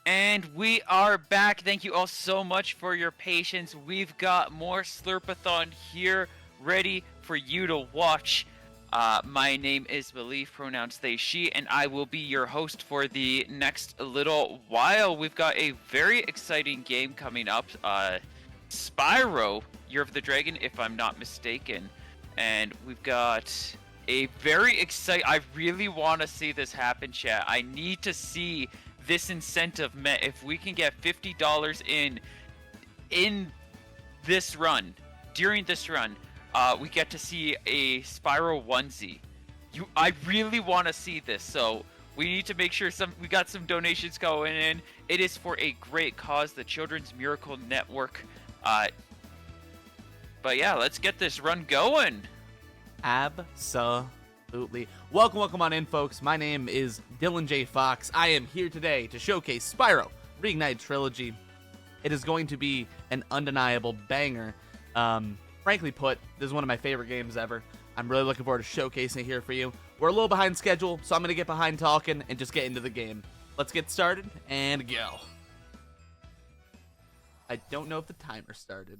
And we are back. Thank you all so much for your patience. We've got more Slurpathon here ready for you to watch. My name is Belief, pronouns they, she, and I will be your host for the next little while. We've got a very exciting game coming up. Spyro, Year of the Dragon, if I'm not mistaken. And we've got a very exciting... I really want to see this happen, chat. I need to see this incentive met. If we can get $50 in this run, during this run, we get to see a Spyro onesie. I really want to see this, so we need to make sure we got some donations going in. It is for a great cause, the Children's Miracle Network. But yeah, let's get this run going. Absolutely. Welcome on in, folks. My name is DylanJayFox. I am here today to showcase Spyro Reignited Trilogy. It is going to be an undeniable banger. Frankly put, this is one of my favorite games ever. I'm really looking forward to showcasing it here for you. We're a little behind schedule, so I'm going to get behind talking and just get into the game. Let's get started and go. I don't know if the timer started.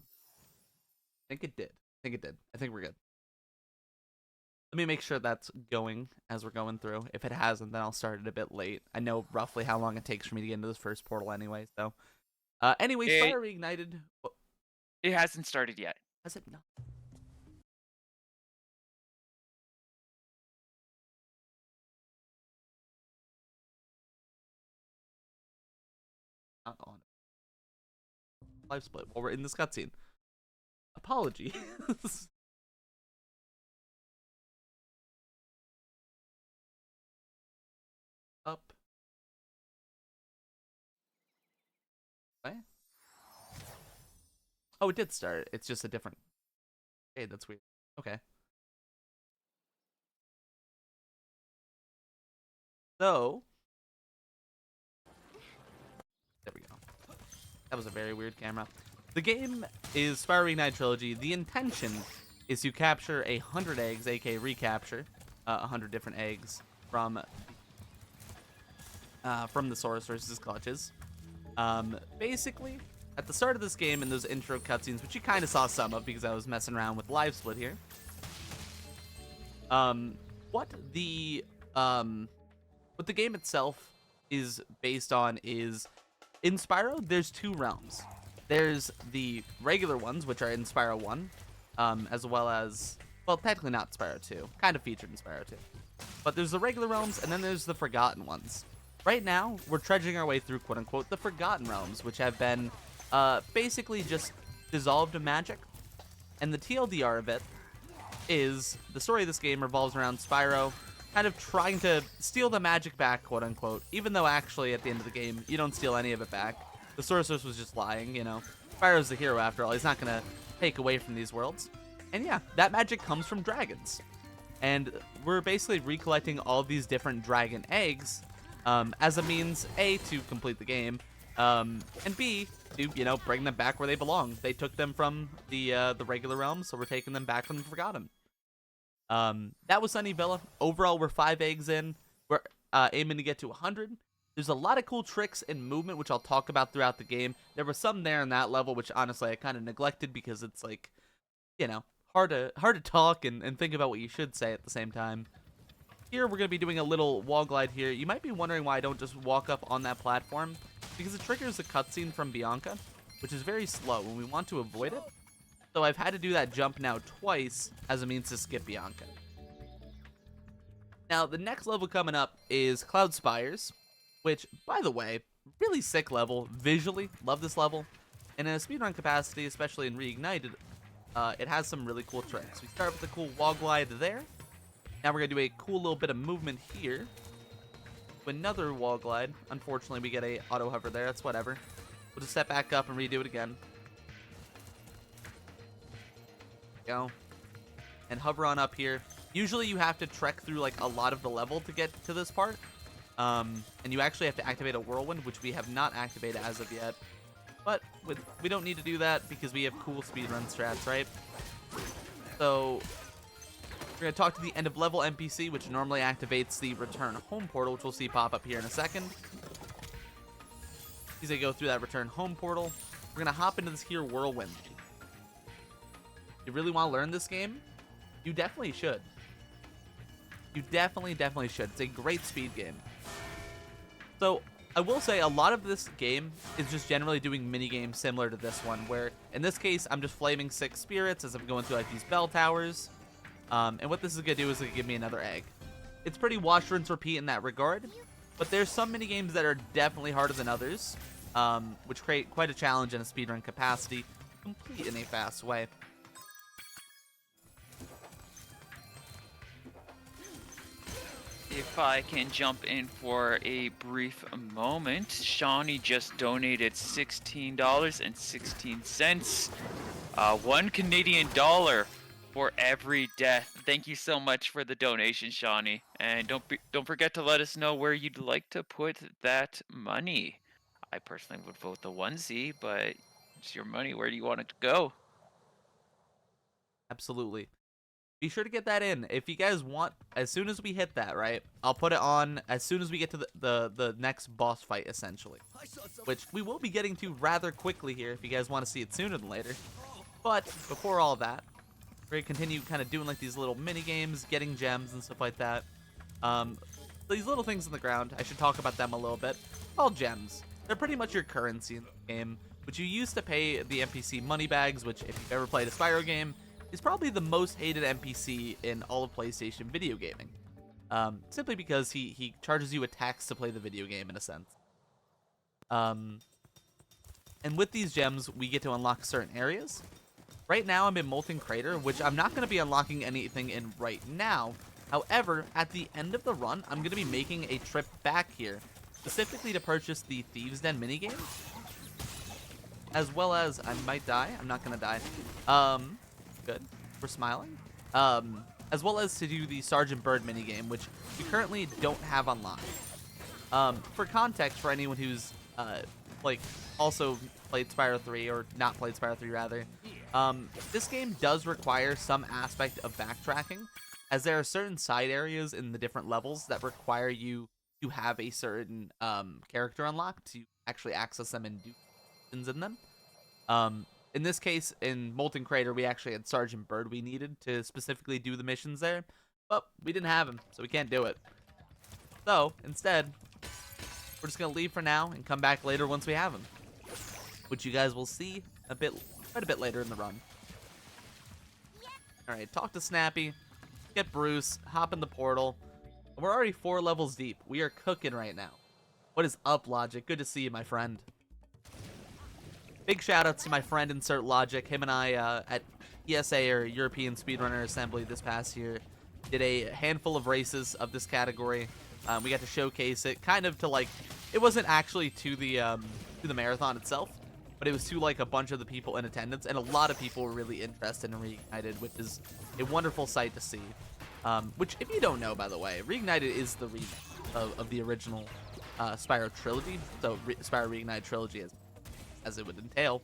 I think it did. I think we're good. Let me make sure that's going as we're going through. If it hasn't, then I'll start it a bit late. I know roughly how long it takes for me to get into this first portal anyway, so. Anyway, Spyro Reignited. It hasn't started yet. Has it? No. Not on. Live split while we're in this cutscene. Apologies. Up. What? Oh, it did start. It's just a different... Hey, that's weird. Okay. So... There we go. That was a very weird camera. The game is Spyro Reignited Trilogy. The intention is to capture 100 eggs, aka recapture 100 different eggs from the Sorceress's clutches. Basically, at the start of this game in those intro cutscenes, which you kind of saw some of because I was messing around with live split here. What the game itself is based on is in Spyro, there's two realms. There's the regular ones, which are in Spyro 1, as well as, well, technically not Spyro 2, kind of featured in Spyro 2. But there's the regular realms, and then there's the Forgotten ones. Right now, we're trudging our way through, quote-unquote, the Forgotten Realms, which have been basically just dissolved of magic. And the TLDR of it is the story of this game revolves around Spyro kind of trying to steal the magic back, quote-unquote, even though actually at the end of the game, you don't steal any of it back. The Sorceress was just lying, you know. Spyro's the hero after all. He's not going to take away from these worlds. And yeah, that magic comes from dragons. And we're basically recollecting all these different dragon eggs as a means, A, to complete the game, and B, to, you know, bring them back where they belong. They took them from the regular realm, so we're taking them back from the Forgotten. That was Sunny Villa. Overall, we're 5 eggs in. We're aiming to get to 100. There's a lot of cool tricks and movement, which I'll talk about throughout the game. There were some there in that level, which honestly I kind of neglected because it's like, you know, hard to talk and think about what you should say at the same time. Here, we're going to be doing a little wall glide here. You might be wondering why I don't just walk up on that platform, because it triggers a cutscene from Bianca, which is very slow, and we want to avoid it. So I've had to do that jump now twice as a means to skip Bianca. Now, the next level coming up is Cloud Spires, which, by the way, really sick level. Visually, love this level. And in a speedrun capacity, especially in Reignited, it has some really cool tricks. We start with a cool wall glide there. Now we're going to do a cool little bit of movement here. Another wall glide. Unfortunately, we get a auto hover there. That's whatever. We'll just step back up and redo it again. Go. And hover on up here. Usually you have to trek through like a lot of the level to get to this part. And you actually have to activate a whirlwind, which we have not activated as of yet. But we don't need to do that because we have cool speedrun strats, right? So we're going to talk to the end of level NPC, which normally activates the return home portal, which we'll see pop up here in a second. as I go through that return home portal, we're going to hop into this here whirlwind. You really want to learn this game? You definitely should. You definitely should. It's a great speed game. So, I will say a lot of this game is just generally doing mini games similar to this one, where in this case, I'm just flaming 6 spirits as I'm going through like these bell towers. And what this is going to do is give me another egg. It's pretty wash, rinse, repeat in that regard, but there's some mini games that are definitely harder than others, which create quite a challenge in a speedrun capacity, complete in a fast way. If I can jump in for a brief moment, Shawnee just donated $16.16. 1 Canadian dollar for every death. Thank you so much for the donation, Shawnee. And don't forget to let us know where you'd like to put that money. I personally would vote the onesie, but it's your money. Where do you want it to go? Absolutely. Be sure to get that in. If you guys want, as soon as we hit that, right, I'll put it on as soon as we get to the next boss fight, essentially. Which we will be getting to rather quickly here if you guys want to see it sooner than later. But before all that, we're going to continue kind of doing like these little mini games, getting gems and stuff like that. These little things on the ground, I should talk about them a little bit. Called gems. They're pretty much your currency in the game, which you use to pay the NPC money bags, which if you've ever played a Spyro game, is probably the most hated NPC in all of PlayStation video gaming. Simply because he charges you a tax to play the video game, in a sense. And with these gems, we get to unlock certain areas. Right now, I'm in Molten Crater, which I'm not going to be unlocking anything in right now. However, at the end of the run, I'm going to be making a trip back here, specifically to purchase the Thieves' Den minigame. As well as, I might die. I'm not going to die. Good. We're smiling. As well as to do the Sergeant Bird minigame, which we currently don't have unlocked. For context, for anyone who's like also played Spyro 3, or not played Spyro 3 rather, this game does require some aspect of backtracking, as there are certain side areas in the different levels that require you to have a certain character unlocked to actually access them and do things in them. In this case, in Molten Crater, we actually had Sergeant Bird we needed to specifically do the missions there, but we didn't have him, so we can't do it. So, instead, we're just going to leave for now and come back later once we have him, which you guys will see quite a bit later in the run. Alright, talk to Snappy, get Bruce, hop in the portal. We're already 4 levels deep. We are cooking right now. What is up, Logic? Good to see you, my friend. Big shout-outs to my friend Insert Logic. Him and I, at ESA, or European Speedrunner Assembly, this past year, did a handful of races of this category. We got to showcase it, kind of to, like, it wasn't actually to the marathon itself, but it was to, like, a bunch of the people in attendance, and a lot of people were really interested in Reignited, which is a wonderful sight to see. Which, if you don't know, by the way, Reignited is the remake of the original Spyro trilogy, so Spyro Reignited trilogy as it would entail.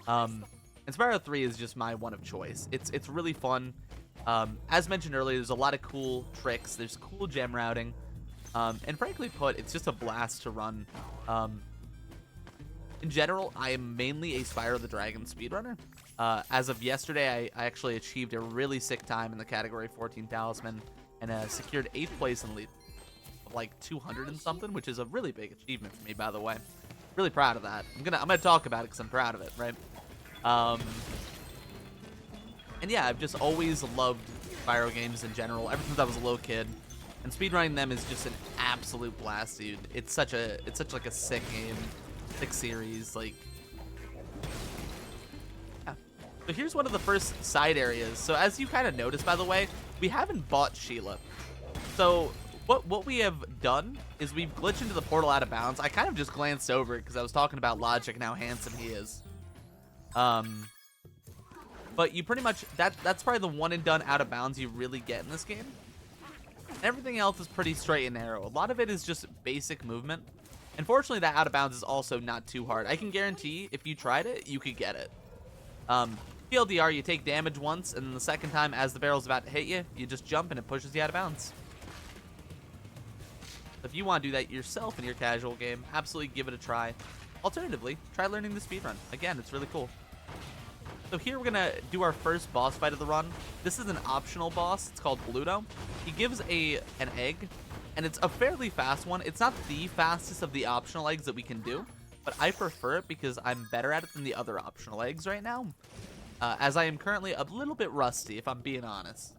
And Spyro 3 is just my one of choice. It's really fun. As mentioned earlier, there's a lot of cool tricks. There's cool gem routing. And frankly put, it's just a blast to run. In general, I am mainly a Spyro the Dragon speedrunner. As of yesterday, I actually achieved a really sick time in the category 14 Talisman and secured 8th place in lead of like 200 and something, which is a really big achievement for me, by the way. Really proud of that. I'm gonna talk about it because I'm proud of it, right? And yeah, I've just always loved Spyro games in general, ever since I was a little kid. And speedrunning them is just an absolute blast, dude. It's such like a sick game, sick series, like. Yeah. So here's one of the first side areas. So as you kind of noticed, by the way, we haven't bought Sheila. So what we have done is we've glitched into the portal out of bounds. I kind of just glanced over it because I was talking about Logic and how handsome he is. But you pretty much, that's probably the one and done out of bounds you really get in this game. Everything else is pretty straight and narrow. A lot of it is just basic movement. Unfortunately, that out of bounds is also not too hard. I can guarantee if you tried it, you could get it. TLDR, you take damage once, and then the second time as the barrel's about to hit you, you just jump and it pushes you out of bounds. If you want to do that yourself in your casual game, absolutely give it a try. Alternatively, try learning the speedrun. Again, it's really cool. So here we're gonna do our first boss fight of the run. This is an optional boss. It's called Bluto. He gives an egg, and it's a fairly fast one. It's not the fastest of the optional eggs that we can do, but I prefer it because I'm better at it than the other optional eggs right now, as I am currently a little bit rusty, if I'm being honest.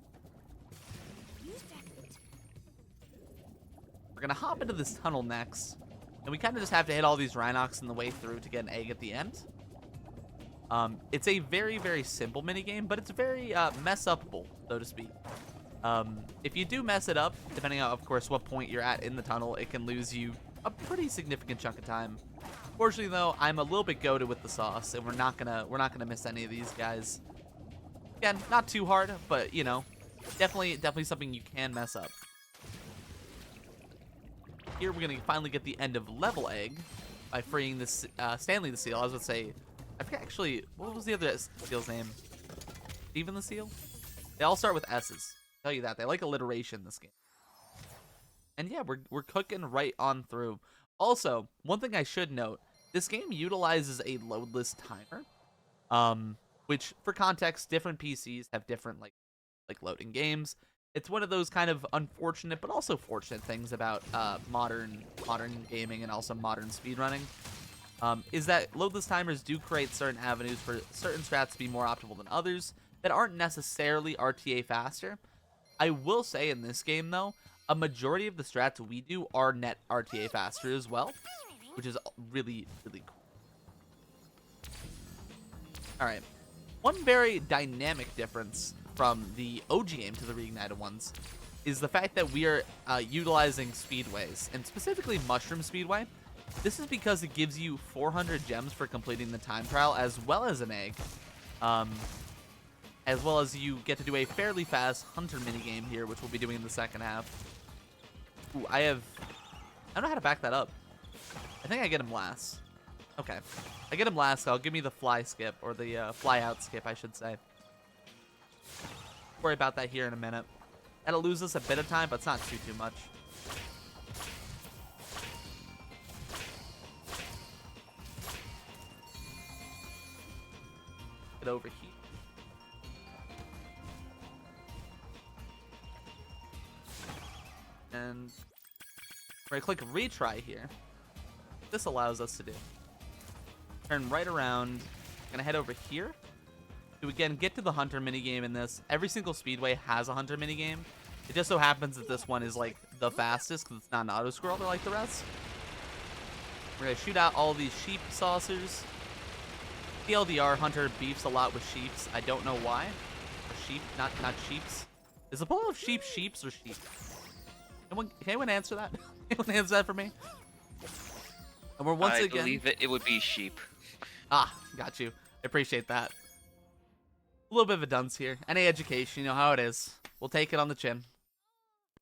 We're gonna hop into this tunnel next, and we kind of just have to hit all these Rhinox on the way through to get an egg at the end. It's a very, very simple minigame, but it's very mess-upable, so to speak. If you do mess it up, depending on, of course, what point you're at in the tunnel, it can lose you a pretty significant chunk of time. Fortunately, though, I'm a little bit goated with the sauce, and we're not gonna miss any of these guys. Again, not too hard, but you know, definitely something you can mess up. Here we're gonna finally get the end of level egg by freeing this Stanley the Seal. I was gonna say, I forget actually, what was the other seal's name? Steven the Seal? They all start with S's. I'll tell you that. They like alliteration in this game. And yeah, we're cooking right on through. Also, one thing I should note, this game utilizes a loadless timer. Which for context, different PCs have different like loading games. It's one of those kind of unfortunate but also fortunate things about modern gaming and also modern speedrunning. Is that loadless timers do create certain avenues for certain strats to be more optimal than others that aren't necessarily RTA faster. I will say in this game, though, a majority of the strats we do are net RTA faster as well, which is really, really cool. Alright, one very dynamic difference from the OG game to the reignited ones is the fact that we are utilizing speedways, and specifically Mushroom Speedway. This is because it gives you 400 gems for completing the time trial, as well as an egg. As well as you get to do a fairly fast hunter minigame here, which we'll be doing in the second half. Ooh, I don't know how to back that up. I think I get him last. Okay. I get him last, so I'll give me the fly skip, or the fly out skip, I should say. Worry about that here in a minute. That'll lose us a bit of time, but it's not too much. Get over here. And we're gonna click retry here. This allows us to do. Turn right around. Gonna head over here. To again get to the hunter minigame in this. Every single speedway has a hunter minigame. It just so happens that this one is like the fastest because it's not an auto scroller like the rest. We're gonna shoot out all these sheep saucers. TLDR hunter beefs a lot with sheeps. I don't know why. Or sheep, not sheeps. Is the plural of sheeps or sheep? Can anyone answer that? Anyone answer that for me? And we're once again. I believe it would be sheep. Ah, got you. I appreciate that. A little bit of a dunce here. Any education, you know how it is. We'll take it on the chin.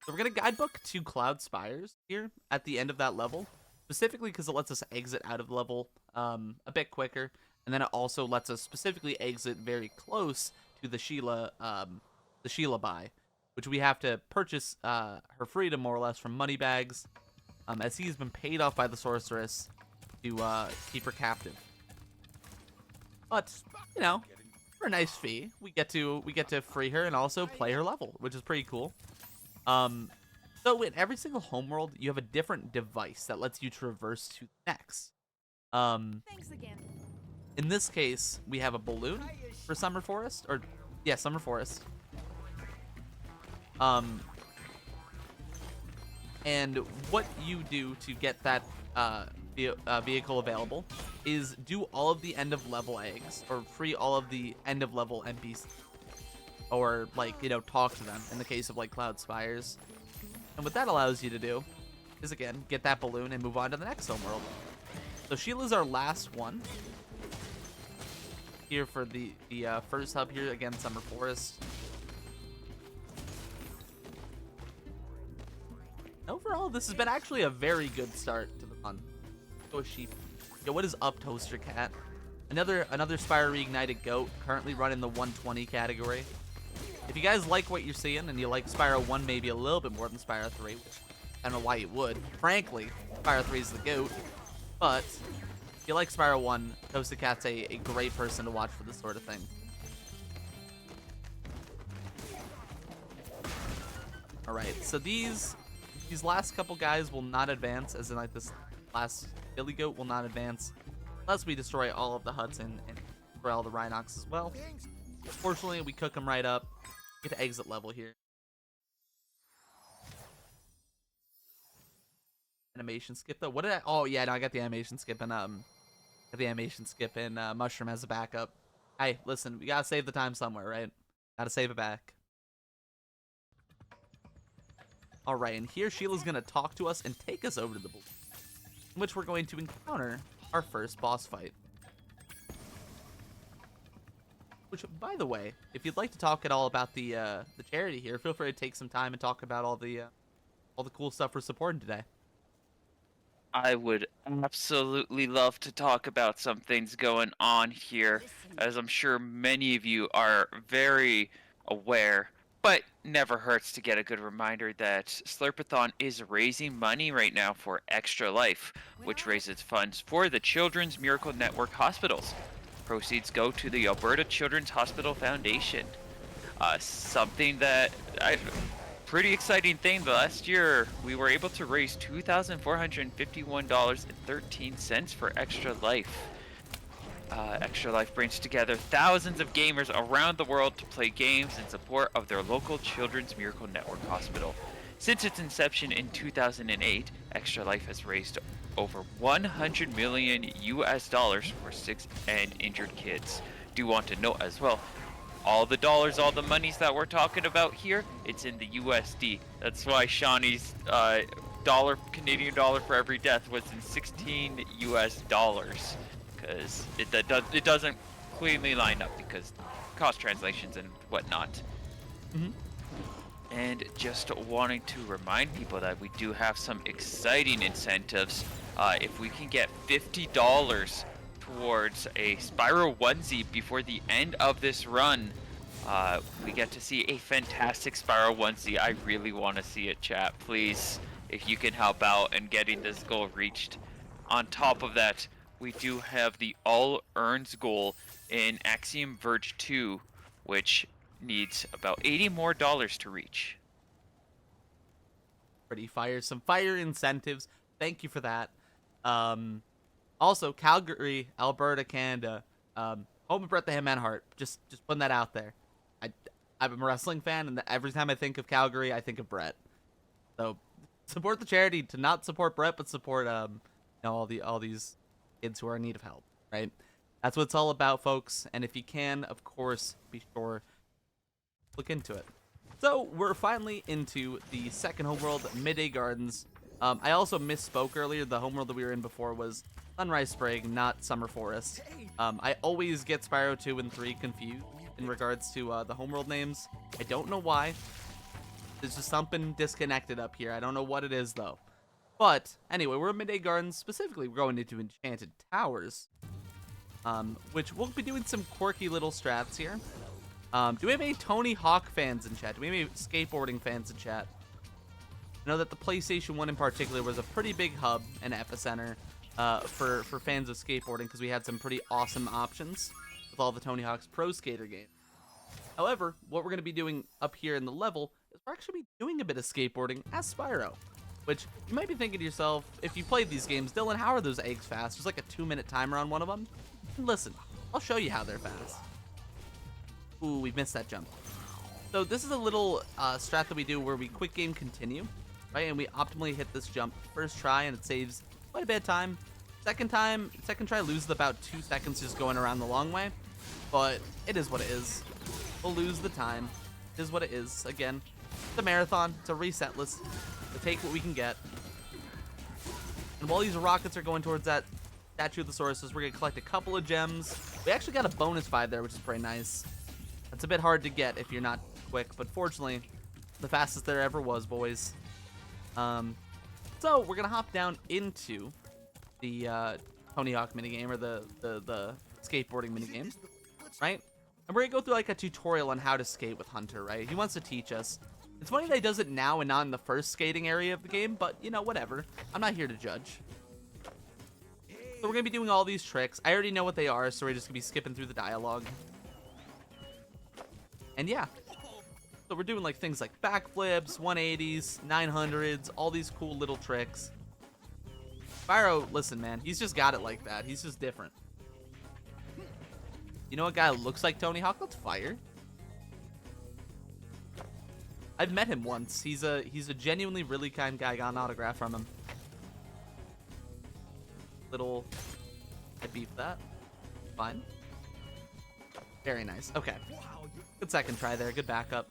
So we're gonna guidebook 2 Cloud Spires here at the end of that level, specifically because it lets us exit out of the level a bit quicker, and then it also lets us specifically exit very close to the Sheila buy, which we have to purchase her freedom more or less from Moneybags, as he's been paid off by the sorceress to keep her captive. But you know, for a nice fee, we get to free her and also play her level, which is pretty cool. So in every single homeworld, you have a different device that lets you traverse to the next. Thanks again. In this case, we have a balloon for Summer Forest, or yeah, Summer Forest. And what you do to get that vehicle available is do all of the end of level eggs, or free all of the end of level NPCs, or like, you know, talk to them in the case of like Cloud Spires. And what that allows you to do is again get that balloon and move on to the next homeworld. So Sheila's our last one here for the first hub here, again Summer Forest. Overall, this has been actually a very good start to the run. Go a sheep. Yo, what is up, Toaster Cat? Another Spyro Reignited Goat, currently running the 120 category. If you guys like what you're seeing and you like Spyro 1 maybe a little bit more than Spyro 3, which I don't know why you would. Frankly, Spyro 3 is the GOAT. But if you like Spyro 1, Toasted Cat's a great person to watch for this sort of thing. Alright, so these last couple guys will not advance, as in like this last Billy Goat will not advance, unless we destroy all of the huts and destroy all the Rhinox as well. Fortunately, we cook them right up. Get to exit level here. Animation skip though. What did I? Oh yeah, no, I got the animation skip and Mushroom as a backup. Hey, listen, we gotta save the time somewhere, right? Gotta save it back. All right, and here Sheila's gonna talk to us and take us over to the blue, in which we're going to encounter our first boss fight. Which, by the way, if you'd like to talk at all about the charity here, feel free to take some time and talk about all the cool stuff we're supporting today. I would absolutely love to talk about some things going on here, as I'm sure many of you are very aware, but never hurts to get a good reminder that Slurpathon is raising money right now for Extra Life, which raises funds for the Children's Miracle Network hospitals. Proceeds go to the Alberta Children's Hospital Foundation. Something that pretty exciting thing. Last year, we were able to raise $2,451.13 for Extra Life. Extra Life brings together thousands of gamers around the world to play games in support of their local Children's Miracle Network hospital. Since its inception in 2008, Extra Life has raised over 100 million US dollars for sick and injured kids. Do want to note as well, all the dollars, all the monies that we're talking about here, it's in the USD. That's why Shawnee's Canadian dollar for every death was in 16 US dollars, because it doesn't cleanly line up because cost translations and whatnot. And just wanting to remind people that we do have some exciting incentives. If we can get $50 towards a Spyro onesie before the end of this run, we get to see a fantastic Spyro onesie. I really want to see it, chat. Please, if you can help out in getting this goal reached. On top of that, we do have the All Earns goal in Axiom Verge 2, which needs about $80 more to reach. Pretty fire. Some fire incentives. Thank you for that. Also, Calgary, Alberta, Canada. Home of Brett the Hitman Hart. Just putting that out there. I'm a wrestling fan, and every time I think of Calgary, I think of Brett. So support the charity. To not support Brett, but support all these kids who are in need of help. Right. That's what it's all about, folks. And if you can, of course, be sure look into it. So we're finally into the second homeworld, Midday Gardens. I also misspoke earlier. The homeworld that we were in before was Sunrise Spring, not Summer Forest. I always get Spyro 2 and 3 confused in regards to the homeworld names. I don't know why. There's just something disconnected up here. I don't know what it is, though. But anyway, we're in Midday Gardens. Specifically, we're going into Enchanted Towers, which we'll be doing some quirky little strats here. Do we have any Tony Hawk fans in chat? Do we have any skateboarding fans in chat? I know that the PlayStation 1 in particular was a pretty big hub and epicenter for fans of skateboarding, because we had some pretty awesome options with all the Tony Hawk's Pro Skater games. However, what we're going to be doing up here in the level is we're actually doing a bit of skateboarding as Spyro. Which, you might be thinking to yourself, if you played these games, Dylan, how are those eggs fast? There's like a 2-minute timer on one of them. And listen, I'll show you how they're fast. Ooh, we missed that jump. So this is a little strat that we do where we quick game continue, right? And we optimally hit this jump first try, and it saves quite a bit of time. Second try loses about 2 seconds just going around the long way. But it is what it is. We'll lose the time. It is what it is. Again, it's a marathon. It's a reset list. To take what we can get. And while these rockets are going towards that Statue of the Sources, we're going to collect a couple of gems. We actually got a bonus 5 there, which is pretty nice. That's a bit hard to get if you're not quick, but fortunately, the fastest there ever was, boys. So we're going to hop down into the Tony Hawk minigame, or the skateboarding minigame, right? And we're going to go through like a tutorial on how to skate with Hunter, right? He wants to teach us. It's funny that he does it now and not in the first skating area of the game, but, you know, whatever. I'm not here to judge. So we're going to be doing all these tricks. I already know what they are, so we're just going to be skipping through the dialogue. And yeah. So we're doing like things like backflips, 180s, 900s, all these cool little tricks. Spyro, listen, man, he's just got it like that. He's just different. You know what guy looks like Tony Hawk? Let's fire. I've met him once. He's a genuinely really kind guy. Got an autograph from him. I beefed that. Fine. Very nice. Okay. Good second try there. Good backup.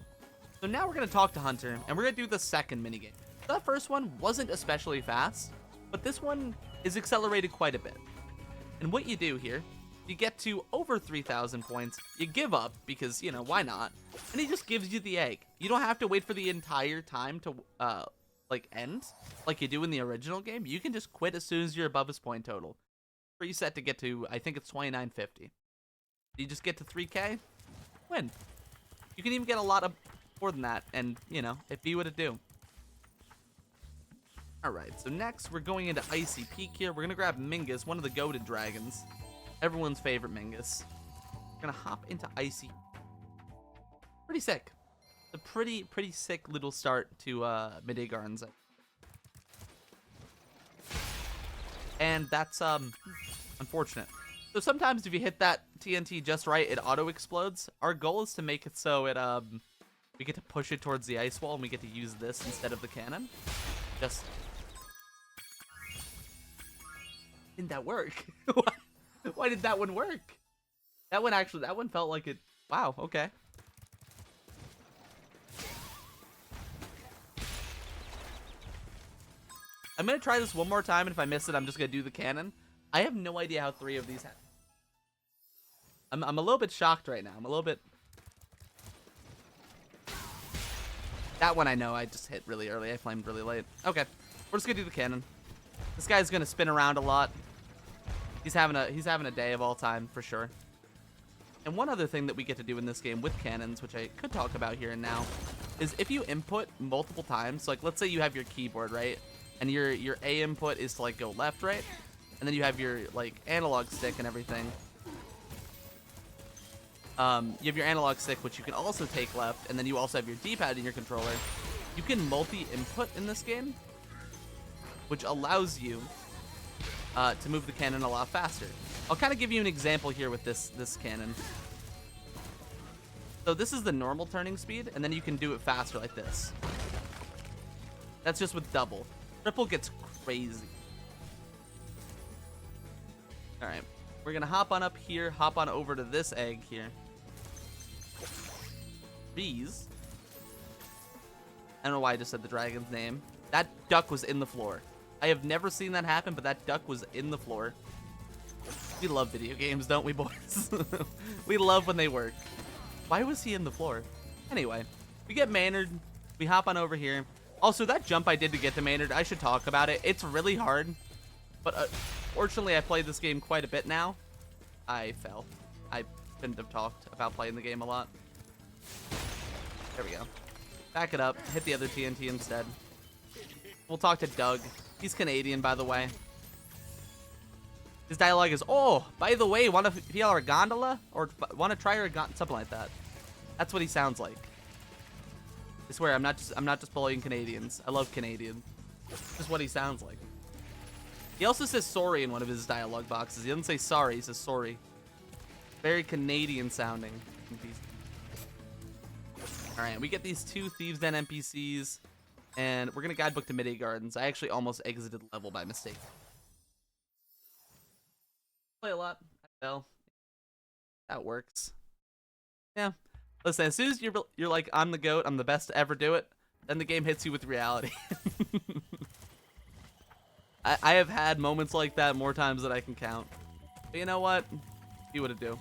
So now we're going to talk to Hunter, and we're going to do the second minigame. That first one wasn't especially fast, but this one is accelerated quite a bit. And what you do here, you get to over 3,000 points, you give up, because, you know, why not? And he just gives you the egg. You don't have to wait for the entire time to, end, like you do in the original game. You can just quit as soon as you're above his point total. Preset to get to, I think it's 2950. You just get to 3K, win. You can even get a lot of more than that, and, you know, it be what it do. Alright, so next we're going into Icy Peak here. We're going to grab Mingus, one of the goated dragons. Everyone's favorite Mingus. We're going to hop into Icy. Pretty sick. A pretty sick little start to Midday Gardens. And that's unfortunate. So sometimes if you hit that TNT just right, it auto explodes. Our goal is to make it so it we get to push it towards the ice wall and we get to use this instead of the cannon. Just didn't that work? Why did that one work? That one felt like it. Wow, okay. I'm gonna try this one more time, and if I miss it, I'm just gonna do the cannon. I have no idea how 3 of these happen. I'm a little bit shocked right now. I'm a little bit. That one I know I just hit really early. I flamed really late. Okay, we're just gonna do the cannon. This guy's gonna spin around a lot. He's having a day of all time for sure. And one other thing that we get to do in this game with cannons, which I could talk about here and now, is if you input multiple times, like let's say you have your keyboard, right? And your A input is to like go left, right? And then you have your like analog stick and everything. You have your analog stick, which you can also take left, and then you also have your D-pad in your controller. You can multi-input in this game, which allows you to move the cannon a lot faster. I'll kind of give you an example here with this cannon. So this is the normal turning speed, and then you can do it faster like this. That's just with double. Triple gets crazy. All right, we're gonna hop on up here, hop on over to this egg here. Bees. I don't know why I just said the dragon's name. That duck was in the floor. I have never seen that happen, but that duck was in the floor. We love video games, don't we, boys? We love when they work. Why was he in the floor? Anyway, we get Maynard. We hop on over here. Also, that jump I did to get to Maynard, I should talk about it. It's really hard, but fortunately, I played this game quite a bit now. I fell. I couldn't have talked about playing the game a lot. There we go. Back it up. Hit the other TNT instead. We'll talk to Doug. He's Canadian, by the way. His dialogue is, "Oh, by the way, want to feel our gondola? Or want to try our gondola?" Something like that. That's what he sounds like. I swear, I'm not just bullying Canadians. I love Canadians. This is what he sounds like. He also says sorry in one of his dialogue boxes. He doesn't say sorry, he says sorry. Very Canadian sounding. Alright, we get these 2 Thieves' Den NPCs, and we're gonna guidebook to Midday Gardens. I actually almost exited the level by mistake. Play a lot. I fell. That works. Yeah. Listen, as soon as you're like, I'm the GOAT, I'm the best to ever do it, then the game hits you with reality. I have had moments like that more times than I can count. But you know what? Do what it do.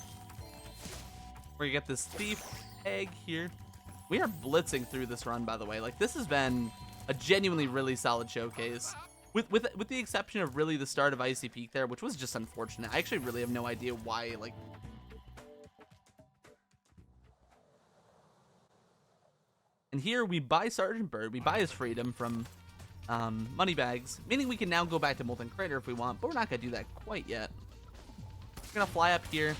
We're gonna get this thief egg here. We are blitzing through this run, by the way. Like, this has been a genuinely really solid showcase. With the exception of really the start of Icy Peak there, which was just unfortunate. I actually really have no idea why, like... And here we buy Sergeant Bird. We buy his freedom from money bags, meaning we can now go back to Molten Crater if we want, but we're not going to do that quite yet. We're going to fly up here.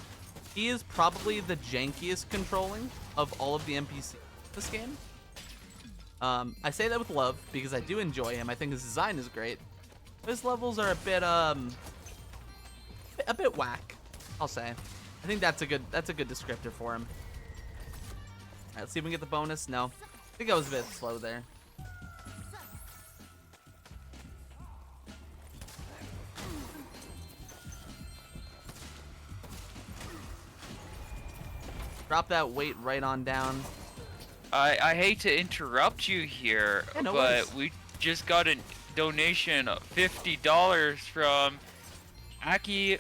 He is probably the jankiest controlling of all of the NPCs in this game. I say that with love because I do enjoy him. I think his design is great. His levels are a bit whack, I'll say. I think that's a good descriptor for him. All right, let's see if we can get the bonus. No, I think I was a bit slow there. Drop that weight right on down. I hate to interrupt you here, Yeah, no but worries. we just got a donation of $50 from Aki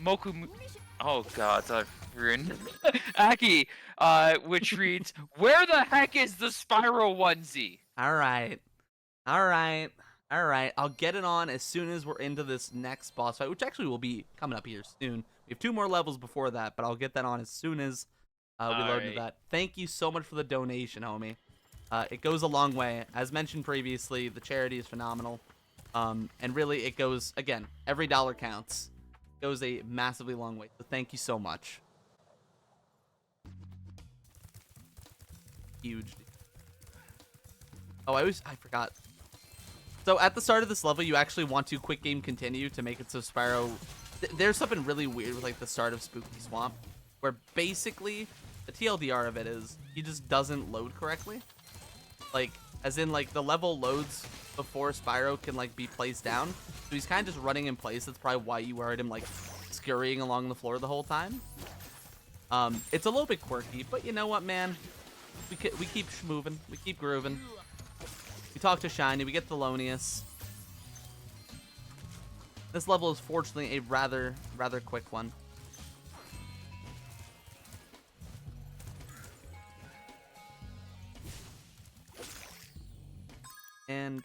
Moku. Oh God, I've ruined Aki, which reads, "Where the heck is the Spyro onesie?" All right. All right. All right. I'll get it on as soon as we're into this next boss fight, which actually will be coming up here soon. We have 2 more levels before that, but I'll get that on as soon as we load into that. Thank you so much for the donation, homie. It goes a long way. As mentioned previously, the charity is phenomenal. And really, it goes, again, every dollar counts. It goes a massively long way. So thank you so much. Huge. Oh, I forgot. So at the start of this level, you actually want to quick game continue to make it so Spyro... There's something really weird with like the start of Spooky Swamp, where basically the TLDR of it is he just doesn't load correctly. Like, as in like the level loads before Spyro can like be placed down. So he's kind of just running in place. That's probably why you heard him like scurrying along the floor the whole time. It's a little bit quirky, but you know what, man? We keep moving. We keep grooving. We talk to Shiny. We get Thelonious. This level is fortunately a rather quick one. And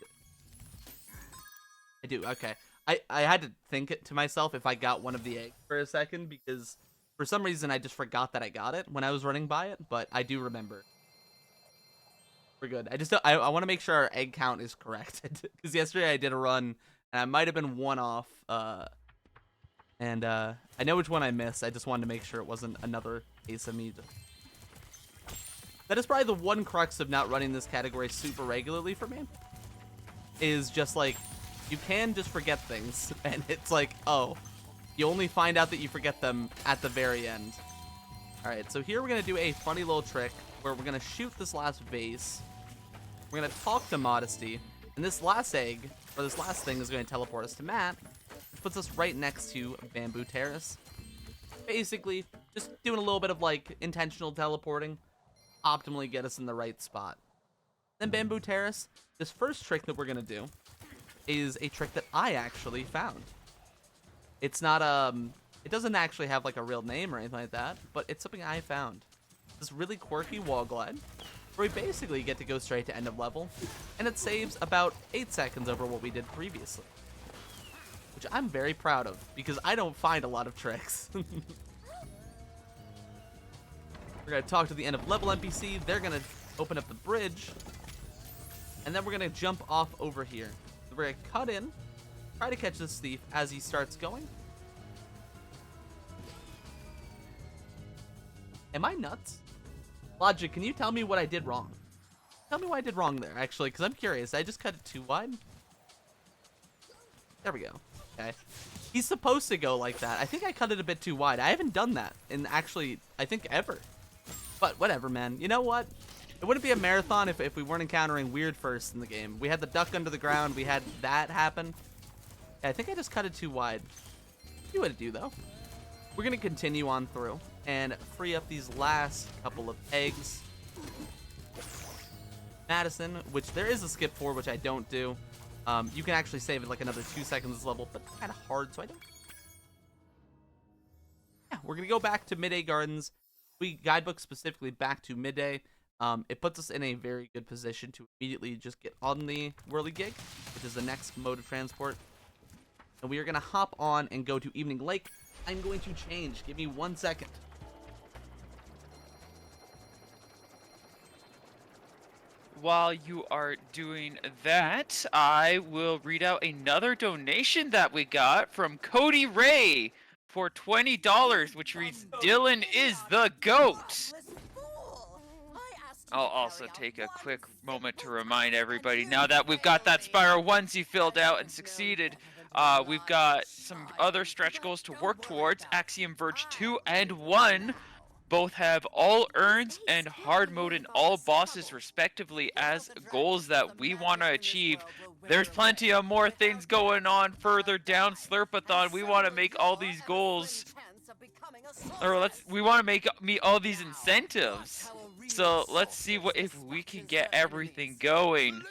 I do. Okay. I had to think it to myself if I got one of the eggs for a second, because for some reason I just forgot that I got it when I was running by it, but I do remember. We're good. I want to make sure our egg count is correct, because yesterday I did a run and I might have been 1 off. And I know which one I missed. I just wanted to make sure it wasn't another case of me. That is probably the one crux of not running this category super regularly for me. Is just like, you can just forget things, and it's like, oh, you only find out that you forget them at the very end. All right, so here we're gonna do a funny little trick where we're gonna shoot this last vase. We're gonna talk to Modesty, and this last egg, or this last thing, is going to teleport us to Matt, which puts us right next to Bamboo Terrace. Basically, just doing a little bit of like intentional teleporting, optimally get us in the right spot. Then Bamboo Terrace, this first trick that we're gonna do is a trick that I actually found. It's not it doesn't actually have like a real name or anything like that, but it's something I found. This really quirky wall glide, where we basically get to go straight to end of level, and it saves about 8 seconds over what we did previously, which I'm very proud of because I don't find a lot of tricks. We're gonna talk to the end of level NPC. They're gonna open up the bridge, and then we're gonna jump off over here. So we're gonna cut in, try to catch this thief as he starts going. Am I nuts? Logic, can you tell me what I did wrong? Tell me what I did wrong there, actually, because I'm curious. I just cut it too wide. There we go. Okay. He's supposed to go like that. I think I cut it a bit too wide. I haven't done that in actually, I think, ever. But whatever, man. You know what? It wouldn't be a marathon if we weren't encountering weird firsts in the game. We had the duck under the ground. We had that happen. Yeah, I think I just cut it too wide. See what it do, though. We're going to continue on through and free up these last couple of eggs. Madison, which there is a skip for, which I don't do. You can actually save it like another 2 seconds this level, but it's kind of hard, so I don't. Yeah, we're going to go back to Midday Gardens. We guidebook specifically back to Midday. It puts us in a very good position to immediately just get on the whirligig, which is the next mode of transport. And we are going to hop on and go to Evening Lake. I'm going to change. Give me 1 second. while you are doing that, I will read out another donation that we got from Cody Ray for $20, which reads, Dylan is the GOAT. I'll also take a quick moment to remind everybody, now that we've got that Spyro onesie filled out and succeeded, we've got some other stretch goals to work towards. Axiom Verge 2 and 1 both have all earns and hard mode and all bosses respectively as goals that we want to achieve. There's plenty of more things going on further down Slurpathon. We want to make all these goals, or we want to meet all these incentives. So let's see if we can get everything going.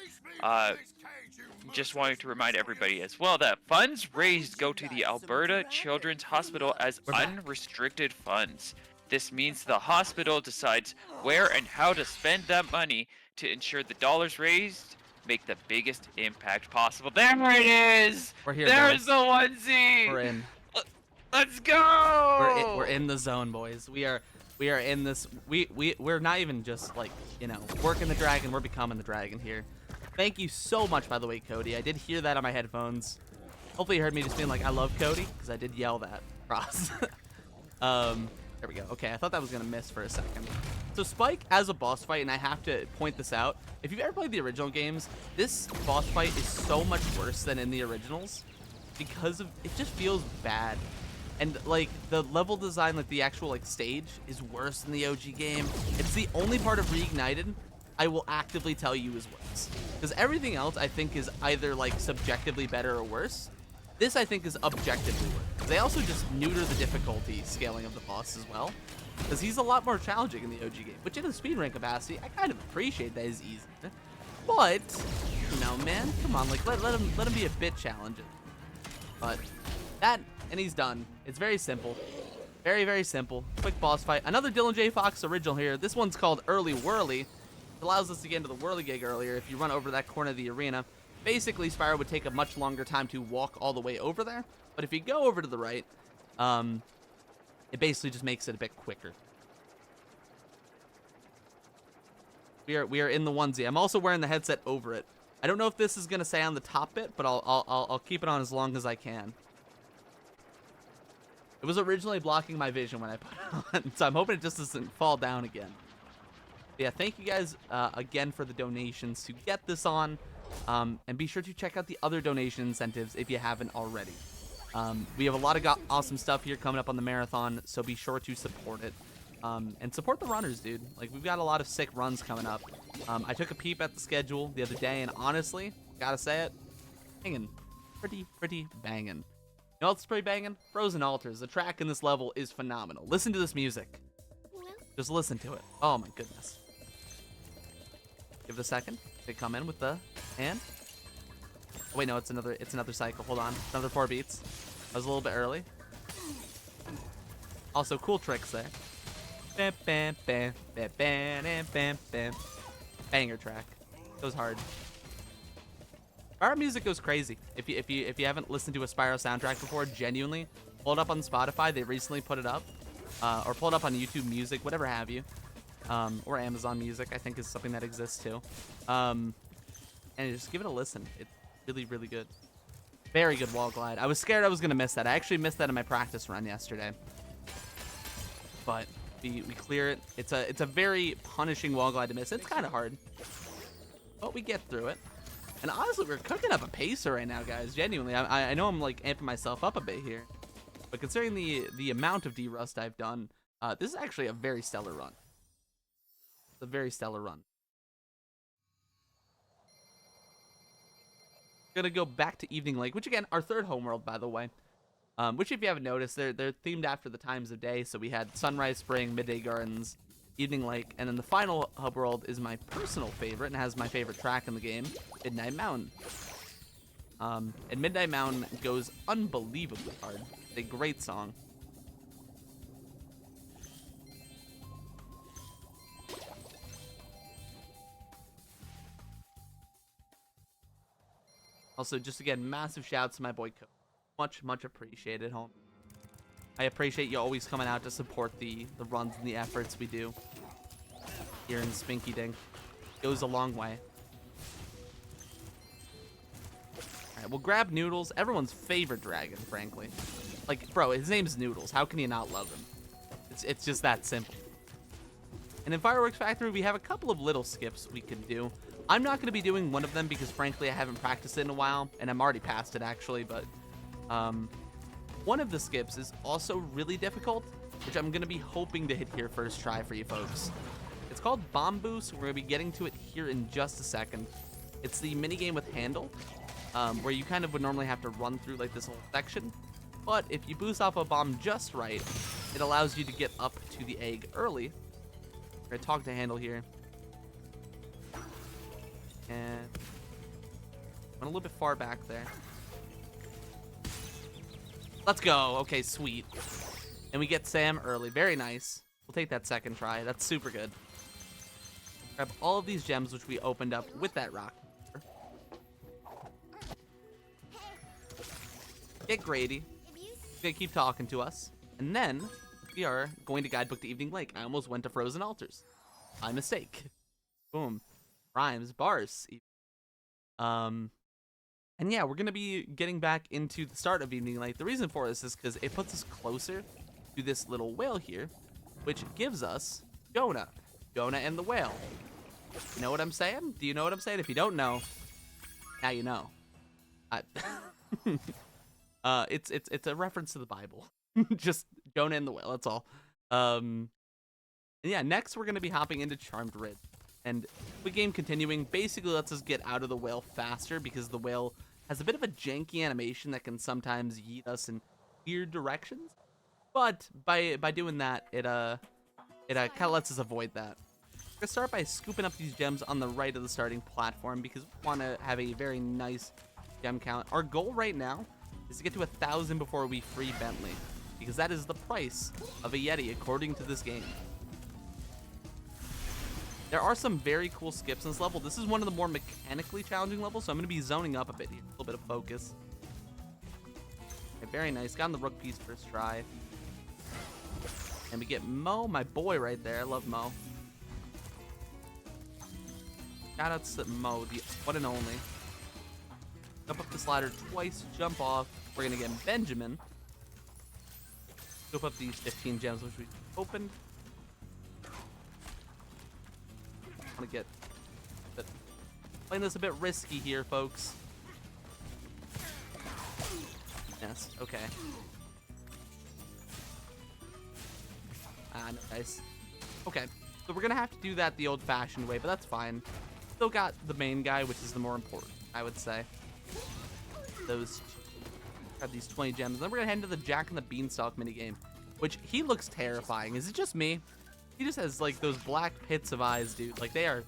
Just wanting to remind everybody as well that funds raised go to the Alberta Children's Hospital as unrestricted funds. This means the hospital decides where and how to spend that money to ensure the dollars raised make the biggest impact possible. There it is! We're here, There's boys. the onesie! We're in. Let's go! We're in the zone, boys. We are in this. We're not even just like, you know, working the dragon. We're becoming the dragon here. Thank you so much, by the way, Cody. I did hear that on my headphones. Hopefully you heard me just being like, I love Cody, because I did yell that across. There we go. Okay, I thought that was gonna miss for a second. So Spike as a boss fight, and I have to point this out, if you've ever played the original games, this boss fight is so much worse than in the originals because of it just feels bad. And like the level design, like the actual like stage is worse than the OG game. It's the only part of Reignited I will actively tell you is worse. Because everything else I think is either like subjectively better or worse. This I think is objectively worse. They also just neuter the difficulty scaling of the boss as well. Because he's a lot more challenging in the OG game. Which in a speedrun capacity, I kind of appreciate that he's easy. But, you know, man, come on, like let him be a bit challenging. But that, and he's done. It's very simple. Very, very simple. Quick boss fight. Another DylanJayFox original here. This one's called Early Whirly. It allows us to get into the whirligig earlier if you run over that corner of the arena. Basically, Spyro would take a much longer time to walk all the way over there. But if you go over to the right, it basically just makes it a bit quicker. We are in the onesie. I'm also wearing the headset over it. I don't know if this is gonna say on the top bit, but I'll keep it on as long as I can. It was originally blocking my vision when I put it on, so I'm hoping it just doesn't fall down again. But yeah, thank you guys again for the donations to get this on. And be sure to check out the other donation incentives if you haven't already. We have a lot of awesome stuff here coming up on the marathon, so be sure to support it. And support the runners, dude. Like, we've got a lot of sick runs coming up. I took a peep at the schedule the other day, and honestly, gotta say it, banging. Pretty banging. You know what's pretty banging? Frozen Altars. The track in this level is phenomenal. Listen to this music. Just listen to it. Oh my goodness. Give it a second. They come in with the hand. Oh, wait, no, it's another cycle. Hold on. Another 4 beats. I was a little bit early. Also, cool tricks there. Bam, bam, bam, bam, bam, bam, bam, bam. Banger track. Goes hard. Spyro music goes crazy. If you haven't listened to a Spyro soundtrack before, genuinely, pull it up on Spotify. They recently put it up, or pull it up on YouTube Music, whatever have you, or Amazon Music. I think is something that exists too. And just give it a listen. It's really good. Very good wall glide. I was scared I was gonna miss that. I actually missed that in my practice run yesterday, but we clear it. It's a very punishing wall glide to miss. It's kind of hard, but we get through it. And honestly, we're cooking up a pacer right now, guys. Genuinely, I know I'm like amping myself up a bit here, but considering the amount of D-Rust I've done, this is actually a very stellar run. It's a very stellar run. Gonna go back to Evening Lake, which again, our third homeworld, by the way. Which, if you haven't noticed, they're themed after the times of day. So we had Sunrise Spring, Midday Gardens, Evening Lake, and then the final hub world is my personal favorite and has my favorite track in the game, Midnight Mountain. And Midnight Mountain goes unbelievably hard. It's a great song. Also, just again, massive shouts to my boy Cody. Much appreciated, home. I appreciate you always coming out to support the runs and the efforts we do here in Spinky Dink. goes a long way. All right, we'll grab Noodles, everyone's favorite dragon, frankly. Like, bro, his name's Noodles. How can you not love him? It's just that simple. And in Fireworks Factory, we have a couple of little skips we can do. I'm not going to be doing one of them because, frankly, I haven't practiced it in a while, and I'm already past it, actually, but one of the skips is also really difficult, which I'm going to be hoping to hit here first try for you folks. It's called Bomb Boost. We're going to be getting to it here in just a second. It's the minigame with handle, where you kind of would normally have to run through like this whole section. But if you boost off a bomb just right, it allows you to get up to the egg early. We're going to talk to handle here. And went a little bit far back there. Let's go. Okay, sweet. And we get Sam early. Very nice. We'll take that second try. That's super good. Grab all of these gems, which we opened up with that rock. Get Grady. He's gonna keep talking to us. And then we are going to Guidebook to Evening Lake. I almost went to Frozen Altars. My mistake. Boom. Rhymes, bars. And yeah, we're gonna be getting back into the start of Evening Lake. The reason for this is because it puts us closer to this little whale here, which gives us Jonah. Jonah and the whale. You know what I'm saying? Do you know what I'm saying? If you don't know, now you know. It's a reference to the Bible. Just Jonah and the whale, that's all. And yeah, next we're gonna be hopping into Charmed Ridge. And the game continuing basically lets us get out of the whale faster because the whale has a bit of a janky animation that can sometimes yeet us in weird directions. But by doing that, it kind of lets us avoid that. We're gonna start by scooping up these gems on the right of the starting platform because we want to have a very nice gem count. Our goal right now is to get to 1,000 before we free Bentley, because that is the price of a Yeti according to this game. There are some very cool skips in this level. This is one of the more mechanically challenging levels, so I'm going to be zoning up a bit here. A little bit of focus. Okay, very nice. Got on the rook piece first try. And we get Mo, my boy right there. I love Mo. Shoutouts to Mo, the one and only. Jump up this ladder twice, jump off. We're going to get Benjamin. Scoop up these 15 gems, which we opened. To get playing this a bit risky here, folks. Yes, okay. Ah, no dice. Okay, so we're gonna have to do that the old-fashioned way, but that's fine. Still got the main guy, which is the more important, I would say. Those got these 20 gems. Then we're gonna head into the Jack and the Beanstalk minigame, which he looks terrifying. Is it just me? He just has like those black pits of eyes, dude. Like they are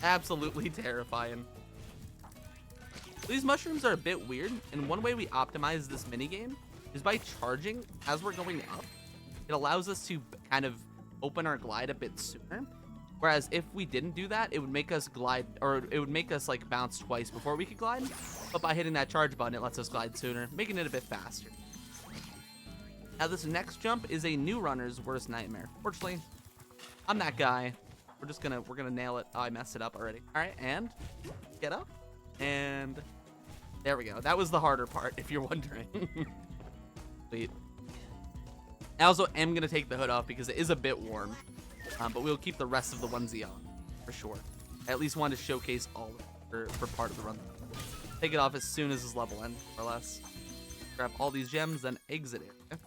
absolutely terrifying. These mushrooms are a bit weird, and one way we optimize this minigame is by charging as we're going up. It allows us to kind of open our glide a bit sooner. Whereas if we didn't do that, it would make us glide, or it would make us like bounce twice before we could glide. But by hitting that charge button, it lets us glide sooner, making it a bit faster. Now this next jump is a new runner's worst nightmare. Fortunately, I'm that guy. We're gonna nail it. Oh, I messed it up already. All right, and get up, and there we go. That was the harder part, if you're wondering. Sweet. I also am gonna take the hood off because it is a bit warm, but we'll keep the rest of the onesie on for sure. I at least wanted to showcase all of it for part of the run. Take it off as soon as this level ends, more or less. Grab all these gems, then exit it.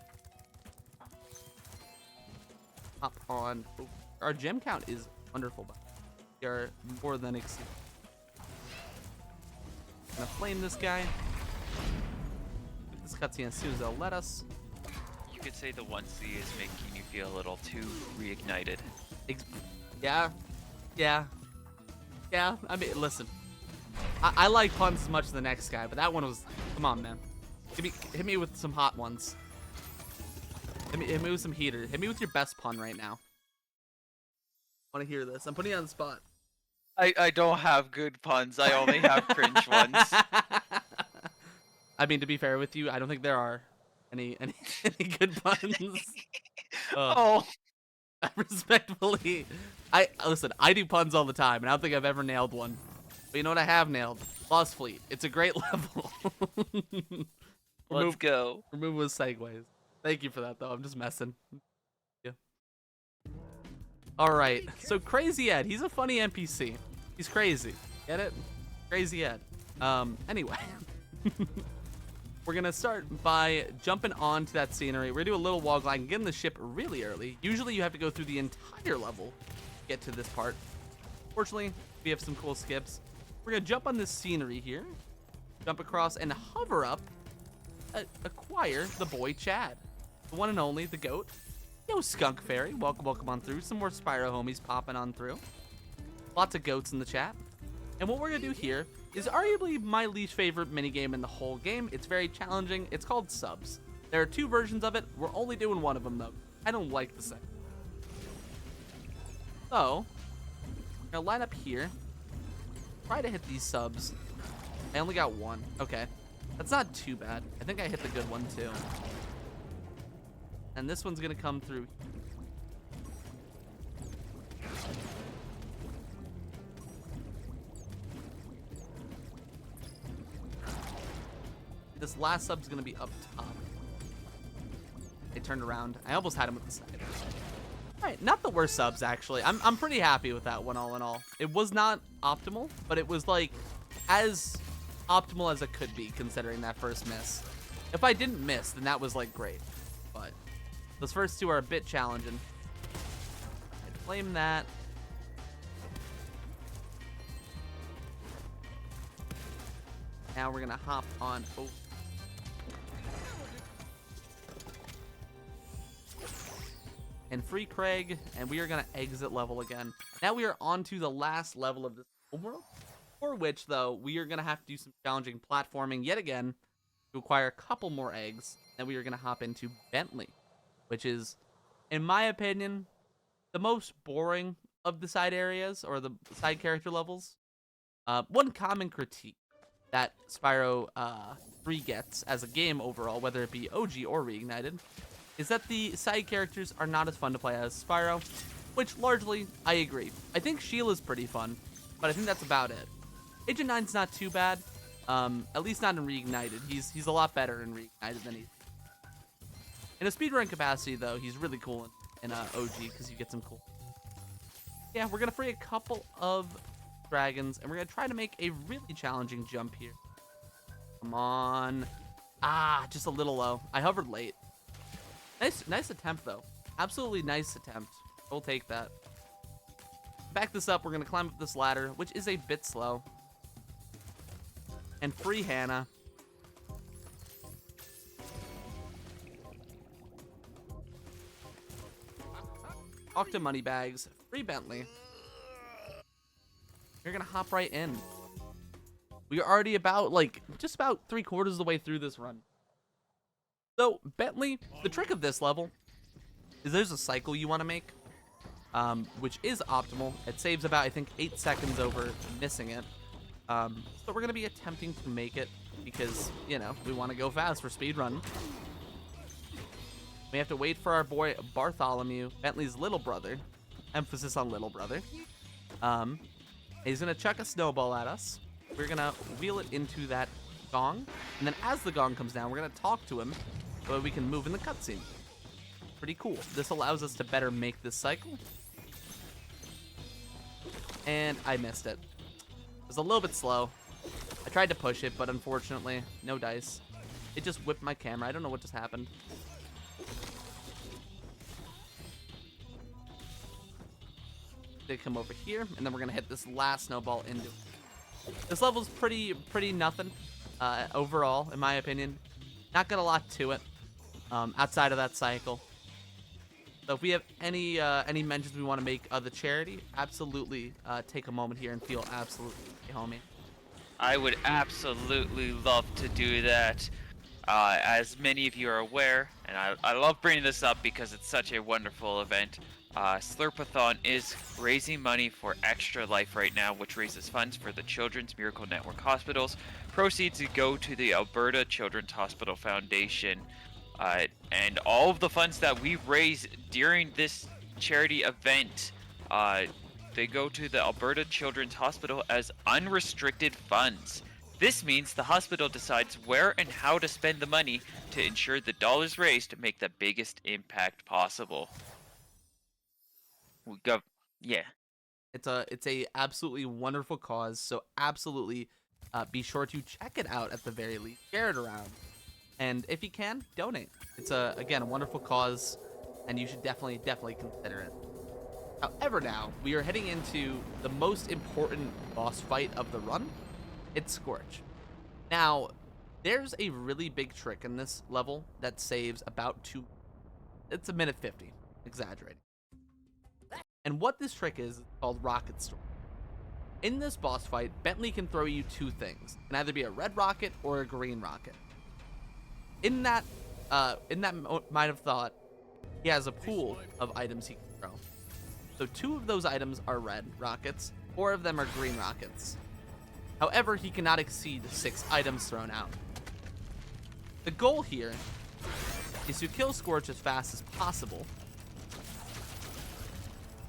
Hop on. Oh, our gem count is wonderful, but we are more than exceeding. Gonna flame this guy. Get this cutscene as soon as they'll let us. You could say the 1C is making you feel a little too reignited. Yeah. I mean, listen. I like puns as much as the next guy, but that one was. Come on, man. Hit me with some hot ones. Hit me with some heater. Hit me with your best pun right now. I want to hear this. I'm putting you on the spot. I don't have good puns. I only have cringe ones. I mean, to be fair with you, I don't think there are any good puns. Oh. I respectfully, listen. I do puns all the time, and I don't think I've ever nailed one. But you know what I have nailed? Lost Fleet. It's a great level. Let's go. Remove with segues. Thank you for that, though. I'm just messing. Yeah. All right. So Crazy Ed, he's a funny NPC. He's crazy. Get it? Crazy Ed. Anyway. We're going to start by jumping onto that scenery. We're going to do a little wall glide and get in the ship really early. Usually you have to go through the entire level to get to this part. Fortunately, we have some cool skips. We're going to jump on this scenery here. Jump across and hover up. Acquire the boy Chad. The one and only, the goat. Yo, Skunk Fairy. Welcome on through. Some more Spyro homies popping on through. Lots of goats in the chat. And what we're going to do here is arguably my least favorite minigame in the whole game. It's very challenging. It's called subs. There are 2 versions of it. We're only doing one of them, though. I don't like the second. So, I'm going to line up here. Try to hit these subs. I only got 1. Okay. That's not too bad. I think I hit the good one, too. And this one's going to come through. This last sub's gonna be up top. They turned around. I almost had him with the side. Alright, not the worst subs actually. I'm pretty happy with that one all in all. It was not optimal, but it was like as optimal as it could be considering that first miss. If I didn't miss, then that was like great. But those first 2 are a bit challenging. I'd flame that. Now we're gonna hop on. Oh. And free Craig, and we are gonna exit level again. Now we are on to the last level of this homeworld, for which though we are gonna have to do some challenging platforming yet again to acquire a couple more eggs. Then we are gonna hop into Bentley, which is, in my opinion, the most boring of the side areas or the side character levels. One common critique that Spyro 3 gets as a game overall, whether it be OG or Reignited, is that the side characters are not as fun to play as Spyro, which largely I agree. I think Sheila's pretty fun, but I think that's about it. Agent 9's not too bad, at least not in Reignited. He's a lot better in Reignited than he. In a speedrun capacity, though, he's really cool in OG because you get some cool. Yeah, we're gonna free a couple of dragons, and we're gonna try to make a really challenging jump here. Come on. Just a little low. I hovered late. Nice attempt, though. Absolutely nice attempt. We'll take that. Back this up. We're going to climb up this ladder, which is a bit slow. And free Hannah. Talk to Moneybags. Free Bentley. You're going to hop right in. We are already about, just about 3/4 of the way through this run. So, Bentley, the trick of this level is there's a cycle you want to make, which is optimal. It saves about, I think, 8 seconds over missing it. So we're going to be attempting to make it because, you know, we want to go fast for speedrun. We have to wait for our boy Bartholomew, Bentley's little brother. Emphasis on little brother. He's going to chuck a snowball at us. We're going to wheel it into that gong. And then as the gong comes down, we're going to talk to him so we can move in the cutscene. Pretty cool. This allows us to better make this cycle. And I missed it. It was a little bit slow. I tried to push it, but unfortunately, no dice. It just whipped my camera. I don't know what just happened. They come over here, and then we're going to hit this last snowball into it. This level's pretty nothing overall, in my opinion. Not got a lot to it outside of that cycle. So if we have any mentions we want to make of the charity, absolutely take a moment here and feel absolutely homie. I would absolutely love to do that. As many of you are aware, and I love bringing this up because it's such a wonderful event, Slurpathon is raising money for Extra Life right now, which raises funds for the Children's Miracle Network hospitals. Proceeds go to the Alberta Children's Hospital Foundation. And all of the funds that we raise during this charity event. They go to the Alberta Children's Hospital as unrestricted funds. This means the hospital decides where and how to spend the money to ensure the dollars raised make the biggest impact possible. We go, yeah. It's a absolutely wonderful cause, so absolutely be sure to check it out at the very least. Share it around, and if you can, donate. It's again a wonderful cause, and you should definitely consider it. However, now we are heading into the most important boss fight of the run. It's Scorch. Now, there's a really big trick in this level that saves about it's a minute 50, exaggerating. And what this trick is called Rocket Storm. In this boss fight, Bentley can throw you two things. It can either be a red rocket or a green rocket. In that might have thought, he has a pool of items he can throw. So 2 of those items are red rockets, 4 of them are green rockets. However, he cannot exceed 6 items thrown out. The goal here is to kill Scorch as fast as possible,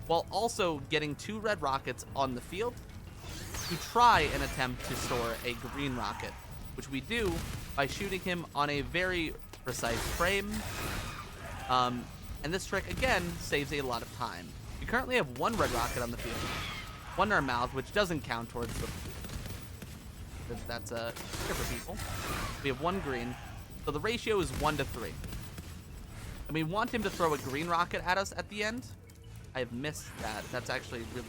while also getting 2 red rockets on the field to try and attempt to store a green rocket, which we do by shooting him on a very precise frame. And this trick, again, saves a lot of time. We currently have 1 red rocket on the field, 1 in our mouth, which doesn't count towards the... That's a here for people. We have 1 green, so the ratio is 1 to 3. And we want him to throw a green rocket at us at the end. I have missed that. That's actually really...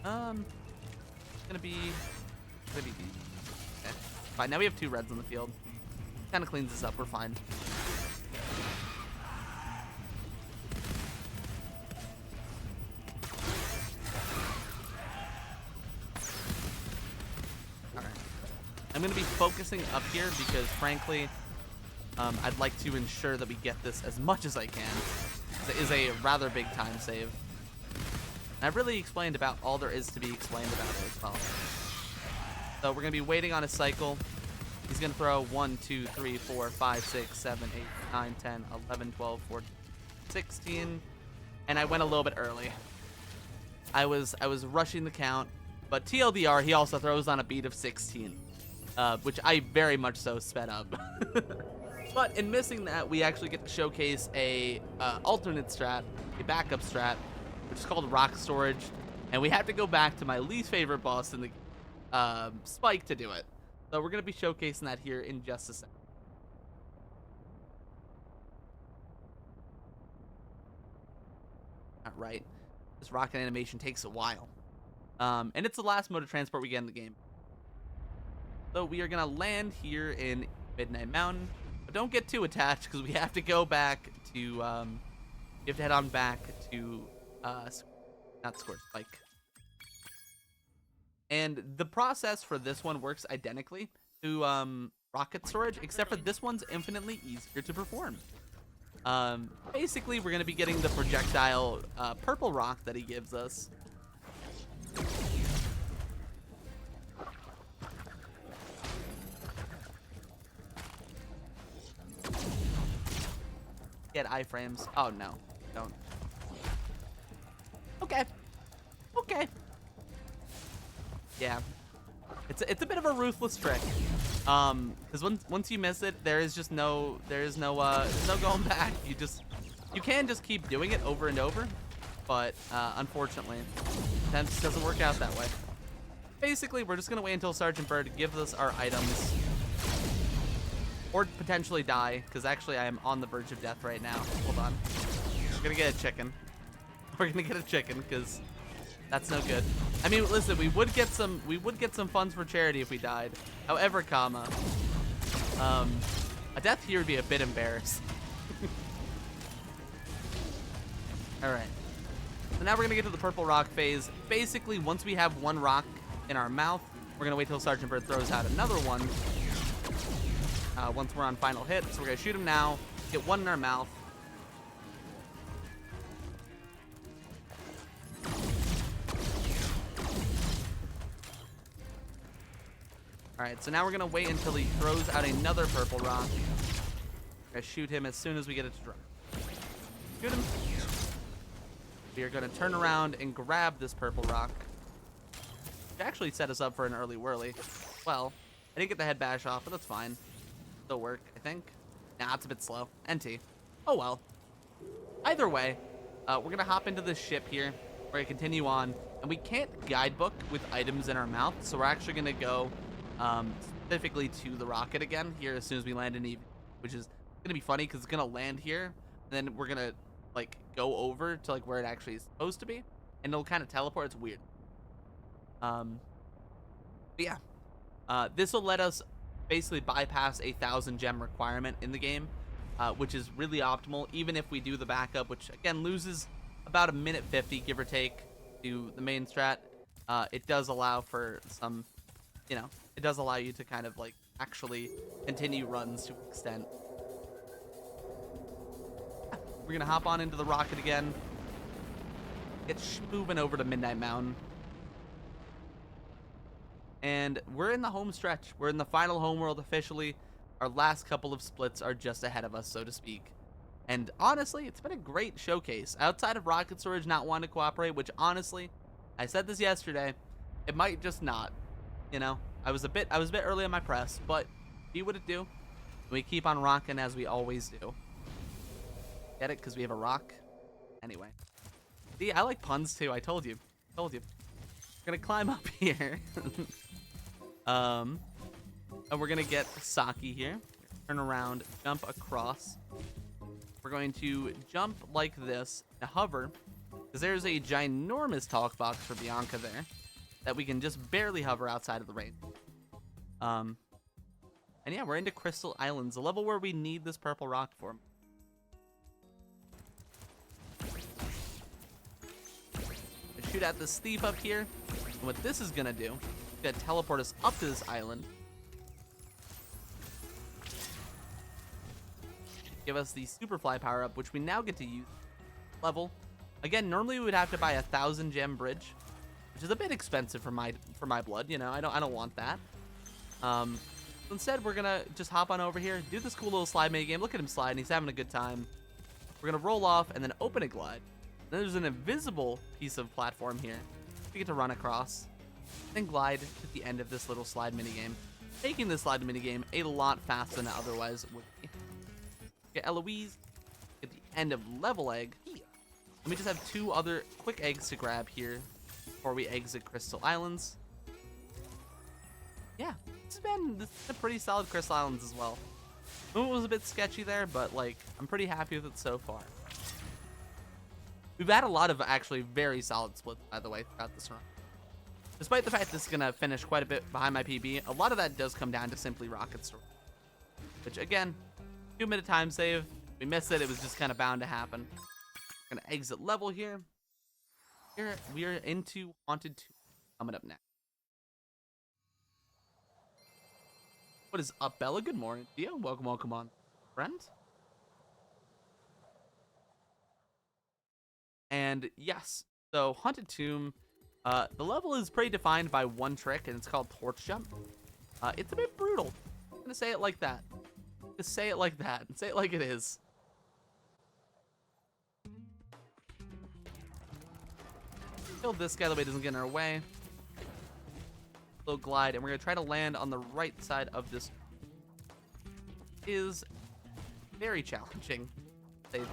Gonna be... Okay. Fine, now we have 2 reds on the field. Kind of cleans this up, we're fine. I'm going to be focusing up here because, frankly, I'd like to ensure that we get this as much as I can. It is a rather big time save. And I've really explained about all there is to be explained about it as well. So we're going to be waiting on his cycle. He's going to throw 1, 2, 3, 4, 5, 6, 7, 8, 9, 10, 11, 12, 14, 16. And I went a little bit early. I was rushing the count. But TLDR, he also throws on a beat of 16. Which I very much so sped up. But in missing that, we actually get to showcase a alternate strat, a backup strat, which is called Rock Storage, and we have to go back to my least favorite boss in the Spike to do it. So we're going to be showcasing that here in just a second. Alright, this rocket animation takes a while. And it's the last mode of transport we get in the game. So we are going to land here in Midnight Mountain, but don't get too attached because we have to go back to, we have to head on back to, not Scorch, Spike. And the process for this one works identically to Rocket Storage, except for this one's infinitely easier to perform. Basically, we're going to be getting the projectile purple rock that he gives us. Get iframes. Oh no, don't. Okay. Yeah, it's a bit of a ruthless trick. Because once you miss it, there's no going back. You can just keep doing it over and over, but unfortunately, that just doesn't work out that way. Basically, we're just gonna wait until Sergeant Bird gives us our items. Or potentially die, because actually I am on the verge of death right now. Hold on. We're gonna get a chicken. We're gonna get a chicken, because that's no good. I mean, listen, we would get some funds for charity if we died. However, a death here would be a bit embarrassing. Alright. So now we're gonna get to the purple rock phase. Basically, once we have 1 rock in our mouth, we're gonna wait till Sergeant Bird throws out another one. Once we're on final hit, so we're gonna shoot him now, get 1 in our mouth. Alright, so now we're gonna wait until he throws out another purple rock. We're gonna shoot him as soon as we get it to drop. Shoot him. We are going to turn around and grab this purple rock. It actually set us up for an early whirly. Well, I didn't get the head bash off, but that's fine. Still work, I think. Nah, it's a bit slow. NT. Oh well. Either way, we're going to hop into this ship here. We're going to continue on. And we can't guidebook with items in our mouth, so we're actually going to go specifically to the rocket again here as soon as we land in Eve, which is going to be funny because it's going to land here, and then we're going to like go over to like where it actually is supposed to be, and it'll kind of teleport. It's weird. But yeah, this will let us basically bypass a 1,000 gem requirement in the game, which is really optimal, even if we do the backup, which again loses about a minute 50 give or take to the main strat. It does allow for some, it does allow you to kind of like actually continue runs to an extent. We're gonna hop on into the rocket again. Get moving over to Midnight Mountain. And we're in the home stretch. We're in the final homeworld officially. Our last couple of splits are just ahead of us, so to speak. And honestly, it's been a great showcase. Outside of Rocket Storage not wanting to cooperate, which honestly, I said this yesterday, it might just not. I was a bit early on my press, but see what it do. We keep on rocking as we always do. Get it? Because we have a rock. Anyway. See, I like puns too. I told you. We're gonna climb up here. And we're gonna get Saki here. Turn around, jump across. We're going to jump like this and hover, because there's a ginormous talk box for Bianca there that we can just barely hover outside of the range. And yeah, we're into Crystal Islands, the level where we need this purple rock for. Shoot at this thief up here, and what this is gonna do, it's gonna teleport us up to this island, give us the Superfly power up, which we now get to use level. Again, normally we would have to buy a 1,000 gem bridge, which is a bit expensive for my blood. I don't want that. So instead, we're gonna just hop on over here, do this cool little slide mini game. Look at him sliding; he's having a good time. We're gonna roll off and then open a glide. Then there's an invisible piece of platform here we get to run across, then glide to the end of this little slide mini game, making this slide mini game a lot faster than it otherwise would be. Get Eloise at the end of level egg. And we just have 2 other quick eggs to grab here before we exit Crystal Islands. Yeah, this is a pretty solid Crystal Islands as well. It was a bit sketchy there, but like I'm pretty happy with it so far. We've had a lot of actually very solid splits, by the way, throughout this run. Despite the fact this is going to finish quite a bit behind my PB, a lot of that does come down to simply Rocket Storage. Which, again, 2-minute time save. We missed it. It was just kind of bound to happen. We're going to exit level here. Here we are into Haunted 2 coming up next. What is up, Bella? Good morning. Theo, welcome on, friend. And yes, so Haunted Tomb, the level is pretty defined by one trick, and it's called Torch Jump. It's a bit brutal. I'm gonna say it like that. Just say it like that, and say it like it is. Kill this guy, the way it doesn't get in our way. Slow glide, and we're gonna try to land on the right side of this. Is very challenging, to say the least.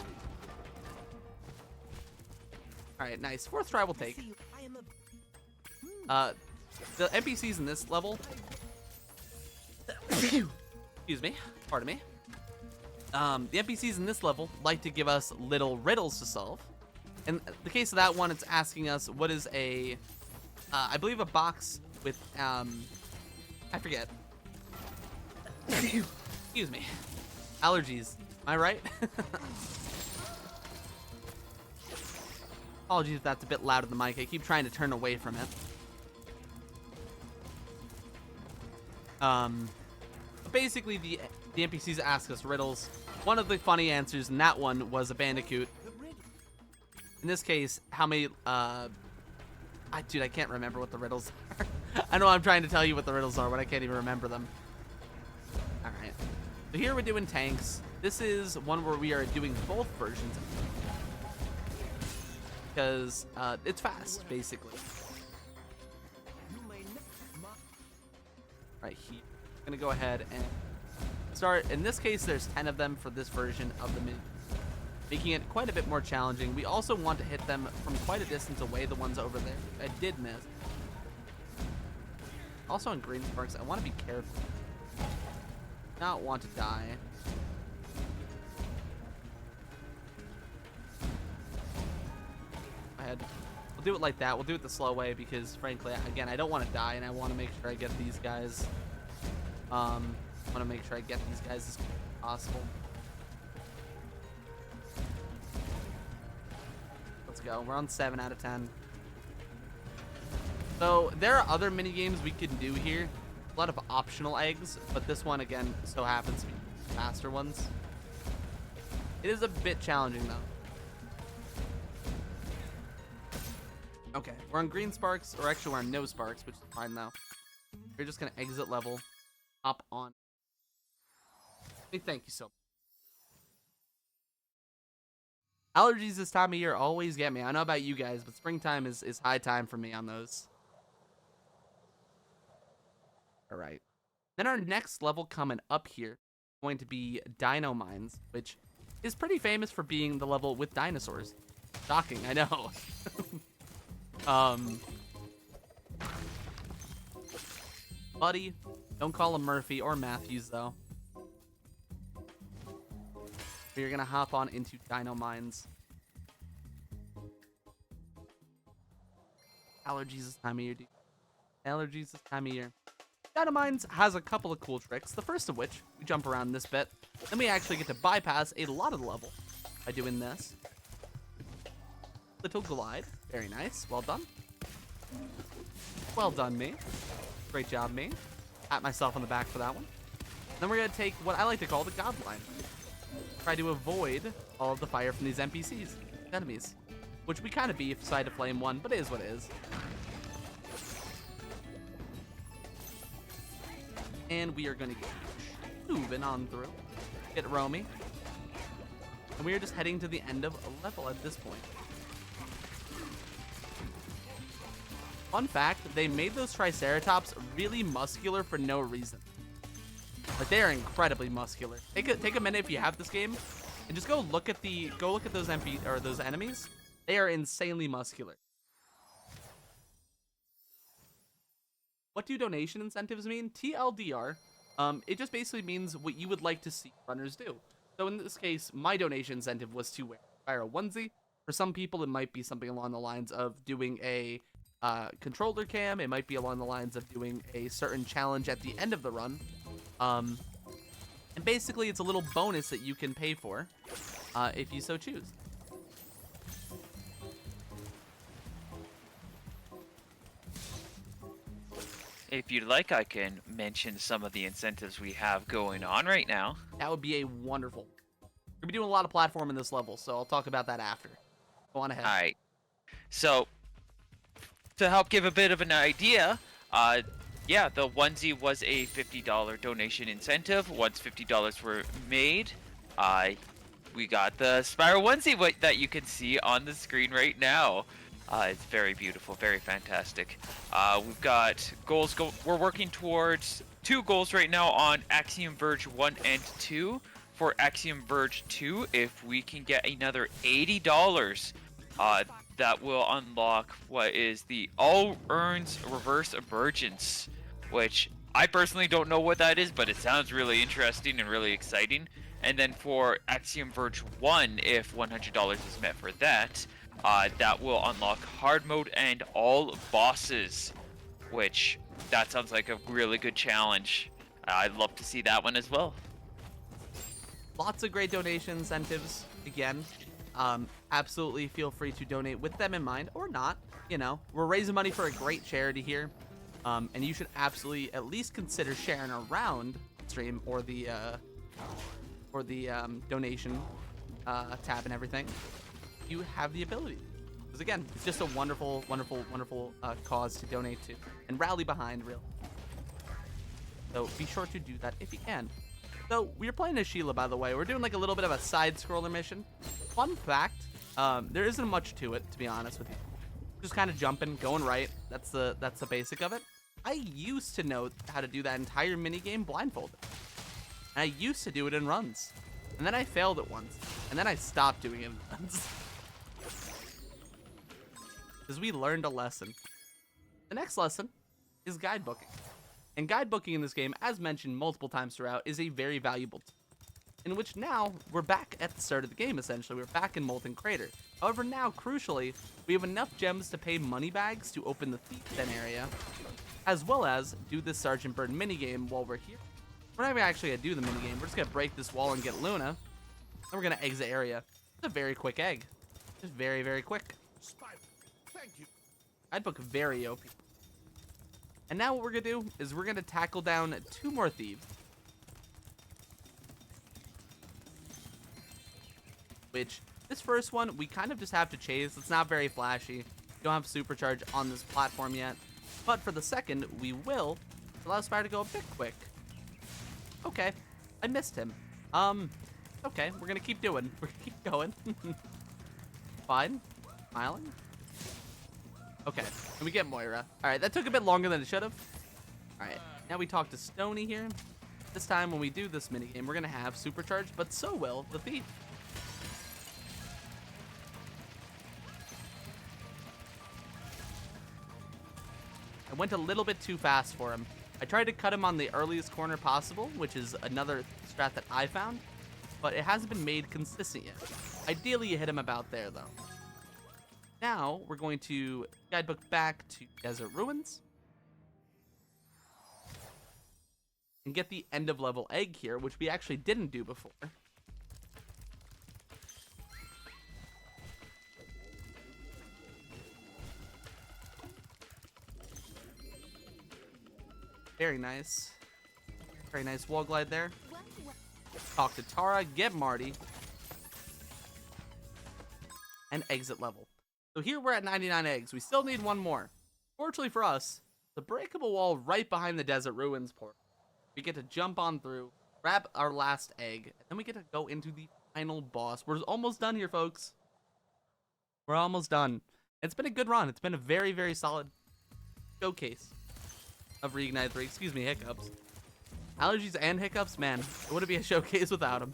Alright, nice. 4th try will take. The NPCs in this level... Excuse me. Pardon me. The NPCs in this level like to give us little riddles to solve. In the case of that one, it's asking us what is a... I believe a box with... I forget. Excuse me. Allergies. Am I right? Apologies if that's a bit loud in the mic. I keep trying to turn away from it. But basically, the NPCs ask us riddles. One of the funny answers in that one was a bandicoot. In this case, how many... dude, I can't remember what the riddles are. I know I'm trying to tell you what the riddles are, but I can't even remember them. Alright. So here we're doing tanks. This is one where we are doing both versions of because it's fast, basically. Right here. I'm gonna go ahead and start. In this case, there's 10 of them for this version of the mini, making it quite a bit more challenging. We also want to hit them from quite a distance away, the ones over there. I did miss. Also on green sparks, I want to be careful. Not want to die. Go ahead. We'll do it like that. We'll do it the slow way because, frankly, again, I don't want to die, and I want to make sure I get these guys. I want to make sure I get these guys as quick as possible. Let's go. We're on 7 out of 10. So there are other mini games we can do here. A lot of optional eggs, but this one again so happens to be faster ones. It is a bit challenging though. Okay, we're on green sparks, or actually we're on no sparks, which is fine though. We're just gonna exit level, hop on. Hey, thank you so much. Allergies this time of year always get me. I don't know about you guys, but springtime is high time for me on those. All right. Then our next level coming up here is going to be Dino Mines, which is pretty famous for being the level with dinosaurs. Shocking, I know. Buddy, don't call him Murphy or Matthews though. We're gonna hop on into Dino Mines. Allergies this time of year, dude. Allergies this time of year. Dino Mines has a couple of cool tricks. The first of which, we jump around this bit. Then we actually get to bypass a lot of the level by doing this. Little glide. Very nice. Well done. Well done, me. Great job, me. Pat myself on the back for that one. Then we're going to take what I like to call the God Line. Try to avoid all of the fire from these NPCs, enemies. Which we kind of beef side of Flame 1, but it is what it is. And we are going to get moving on through. Get Romy. And we are just heading to the end of a level at this point. Fun fact, they made those Triceratops really muscular for no reason. Like, they are incredibly muscular. Take a minute if you have this game and just go look at those those enemies. They are insanely muscular. What do donation incentives mean? TLDR. It just basically means what you would like to see runners do. So in this case, my donation incentive was to wear a onesie. For some people, it might be something along the lines of doing a controller cam. It might be along the lines of doing a certain challenge at the end of the run. And basically, it's a little bonus that you can pay for if you so choose. If you'd like, I can mention some of the incentives we have going on right now. That would be a wonderful. We're going to be doing a lot of platform in this level, so I'll talk about that after. Go on ahead. All right. So, to help give a bit of an idea, yeah, the onesie was a $50 donation incentive. Once $50 were made, we got the Spyro onesie that you can see on the screen right now. It's very beautiful, very fantastic. We've got goals. We're working towards 2 goals right now on Axiom Verge 1 and 2. For Axiom Verge 2, if we can get another $80, that will unlock what is the All Earns Reverse Emergence, which I personally don't know what that is, but it sounds really interesting and really exciting. And then for Axiom Verge 1, if $100 is met for that, that will unlock hard mode and all bosses, which that sounds like a really good challenge. I'd love to see that one as well. Lots of great donation incentives. Again, absolutely feel free to donate with them in mind or not. You know, we're raising money for a great charity here, and you should absolutely at least consider sharing around stream or the donation tab and everything. You have the ability, because again, it's just a wonderful cause to donate to and rally behind, really. So be sure to do that if you can. So we're playing as Sheila, by the way. We're doing like a little bit of a side scroller mission. Fun fact, There isn't much to it, to be honest with you. Just kind of jumping, going right. That's the basic of it. I used to know how to do that entire minigame blindfolded. And I used to do it in runs. And then I failed it once. And then I stopped doing it in runs. Because we learned a lesson. The next lesson is guidebooking. And guidebooking in this game, as mentioned multiple times throughout, is a very valuable tool. In which now, we're back at the start of the game, essentially. We're back in Molten Crater. However, now, crucially, we have enough gems to pay money bags to open the Thief Den area, as well as do this Sergeant Bird minigame while we're here. We're not even actually going to do the minigame. We're just going to break this wall and get Luna. Then we're going to exit area. It's a very quick egg. Just very, very quick. Spyro, thank you. I'd book very OP. And now what we're going to do is we're going to tackle down 2 more thieves. Which, this first one, we kind of just have to chase. It's not very flashy. We don't have supercharge on this platform yet. But for the second, we will allow Spyro to go a bit quick. Okay, I missed him. Okay, we're gonna keep doing. We're gonna keep going. Fine. Smiling. Okay, and we get Moira. Alright, that took a bit longer than it should have. Alright, now we talk to Stony here. This time when we do this minigame, we're gonna have supercharge, but so will the thief. I went a little bit too fast for him. I tried to cut him on the earliest corner possible, which is another strat that I found, but it hasn't been made consistent yet. Ideally, you hit him about there, though. Now, we're going to guidebook back to Desert Ruins and get the end of level egg here, which we actually didn't do before. Very nice. Very nice wall glide there. Talk to Tara, get Marty, and exit level. So here we're at 99 eggs. We still need 1 more. Fortunately for us, the breakable wall right behind the Desert Ruins port. We get to jump on through, grab our last egg, and then we get to go into the final boss. We're almost done here, folks. We're almost done. It's been a good run. It's been a very, very solid showcase of Reignite 3. Excuse me, hiccups. Allergies and hiccups, man. It wouldn't be a showcase without them.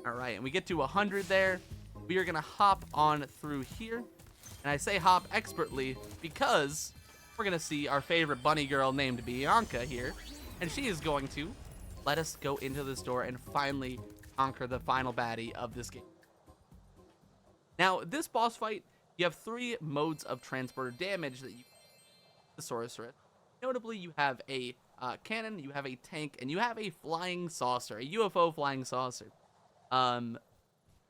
Alright, and we get to 100 there. We are going to hop on through here. And I say hop expertly because we're going to see our favorite bunny girl named Bianca here. And she is going to let us go into this door and finally conquer the final baddie of this game. Now, this boss fight, you have 3 modes of transporter damage that you the sorcerer. Notably, you have a cannon, you have a tank, and you have a flying saucer, a UFO flying saucer.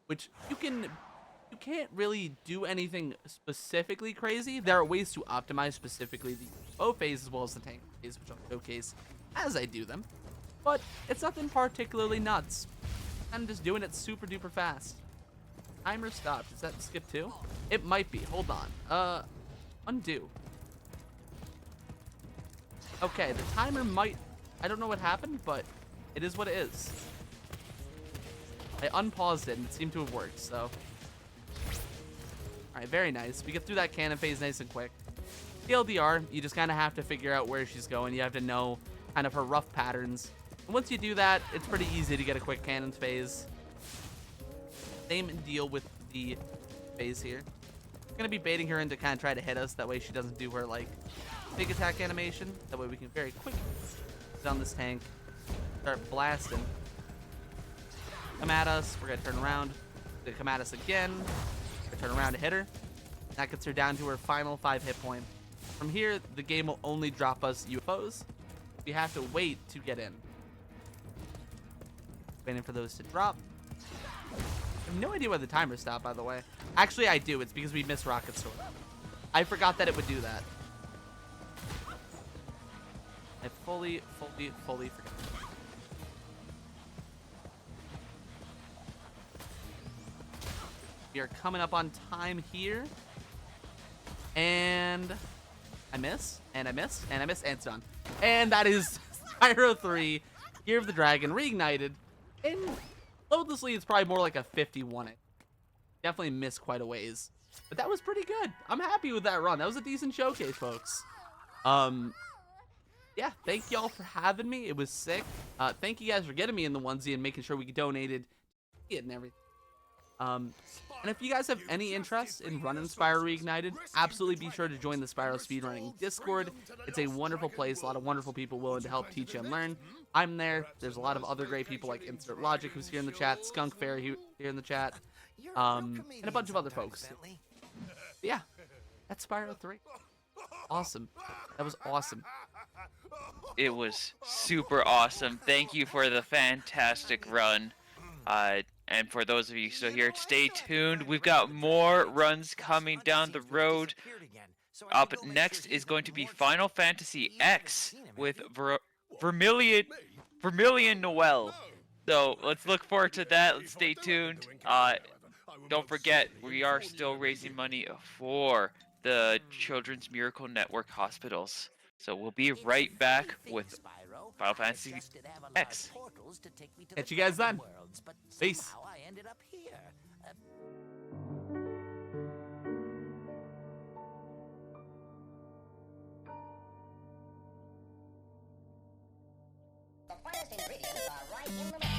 Which you can't really do anything specifically crazy. There are ways to optimize specifically the UFO phase as well as the tank phase, which I'll showcase as I do them. But it's nothing particularly nuts. I'm just doing it super duper fast. Timer stopped. Is that skip 2? It might be. Hold on. Undo. Okay, the timer might... I don't know what happened, but it is what it is. I unpaused it, and it seemed to have worked, so... Alright, very nice. We get through that cannon phase nice and quick. TLDR, you just kind of have to figure out where she's going. You have to know kind of her rough patterns. And once you do that, it's pretty easy to get a quick cannon phase. Same deal with the phase here. I'm going to be baiting her in to kind of try to hit us. That way she doesn't do her, like... big attack animation. That way we can very quickly sit on this tank, start blasting. Come at us. We're gonna turn around. They come at us again. We're gonna turn around to hit her. That gets her down to her final 5 hit point. From here, the game will only drop us UFOs. We have to wait to get in. Waiting for those to drop. I have no idea why the timer stopped, by the way. Actually, I do. It's because we missed Rocket Sword. I forgot that it would do that. I fully forgot. We are coming up on time here. And I miss, and I miss, and I miss, and it's done. And that is Spyro 3, Year of the Dragon, reignited. And loadlessly, it's probably more like a 51. definitely missed quite a ways. But that was pretty good. I'm happy with that run. That was a decent showcase, folks. Yeah, thank y'all for having me. It was sick. Thank you guys for getting me in the onesie and making sure we donated it and everything. And if you guys have any interest in running Spyro Reignited, absolutely be sure to join the Spyro Speedrunning Discord. It's a wonderful place, a lot of wonderful people willing to help teach you and learn. I'm there. There's a lot of other great people like Insert Logic, who's here in the chat, Skunk Fairy here in the chat, and a bunch of other folks. But yeah, that's Spyro 3. Awesome. That was awesome. It was super awesome. Thank you for the fantastic run. And for those of you still here, stay tuned. We've got more runs coming down the road. Up next is going to be Final Fantasy X with Vermilion Noel. So let's look forward to that. Let's stay tuned. Don't forget, we are still raising money for the Children's Miracle Network hospitals. So we'll be right back with Final Fantasy X. Catch you guys then. Peace. The finest ingredients are right in the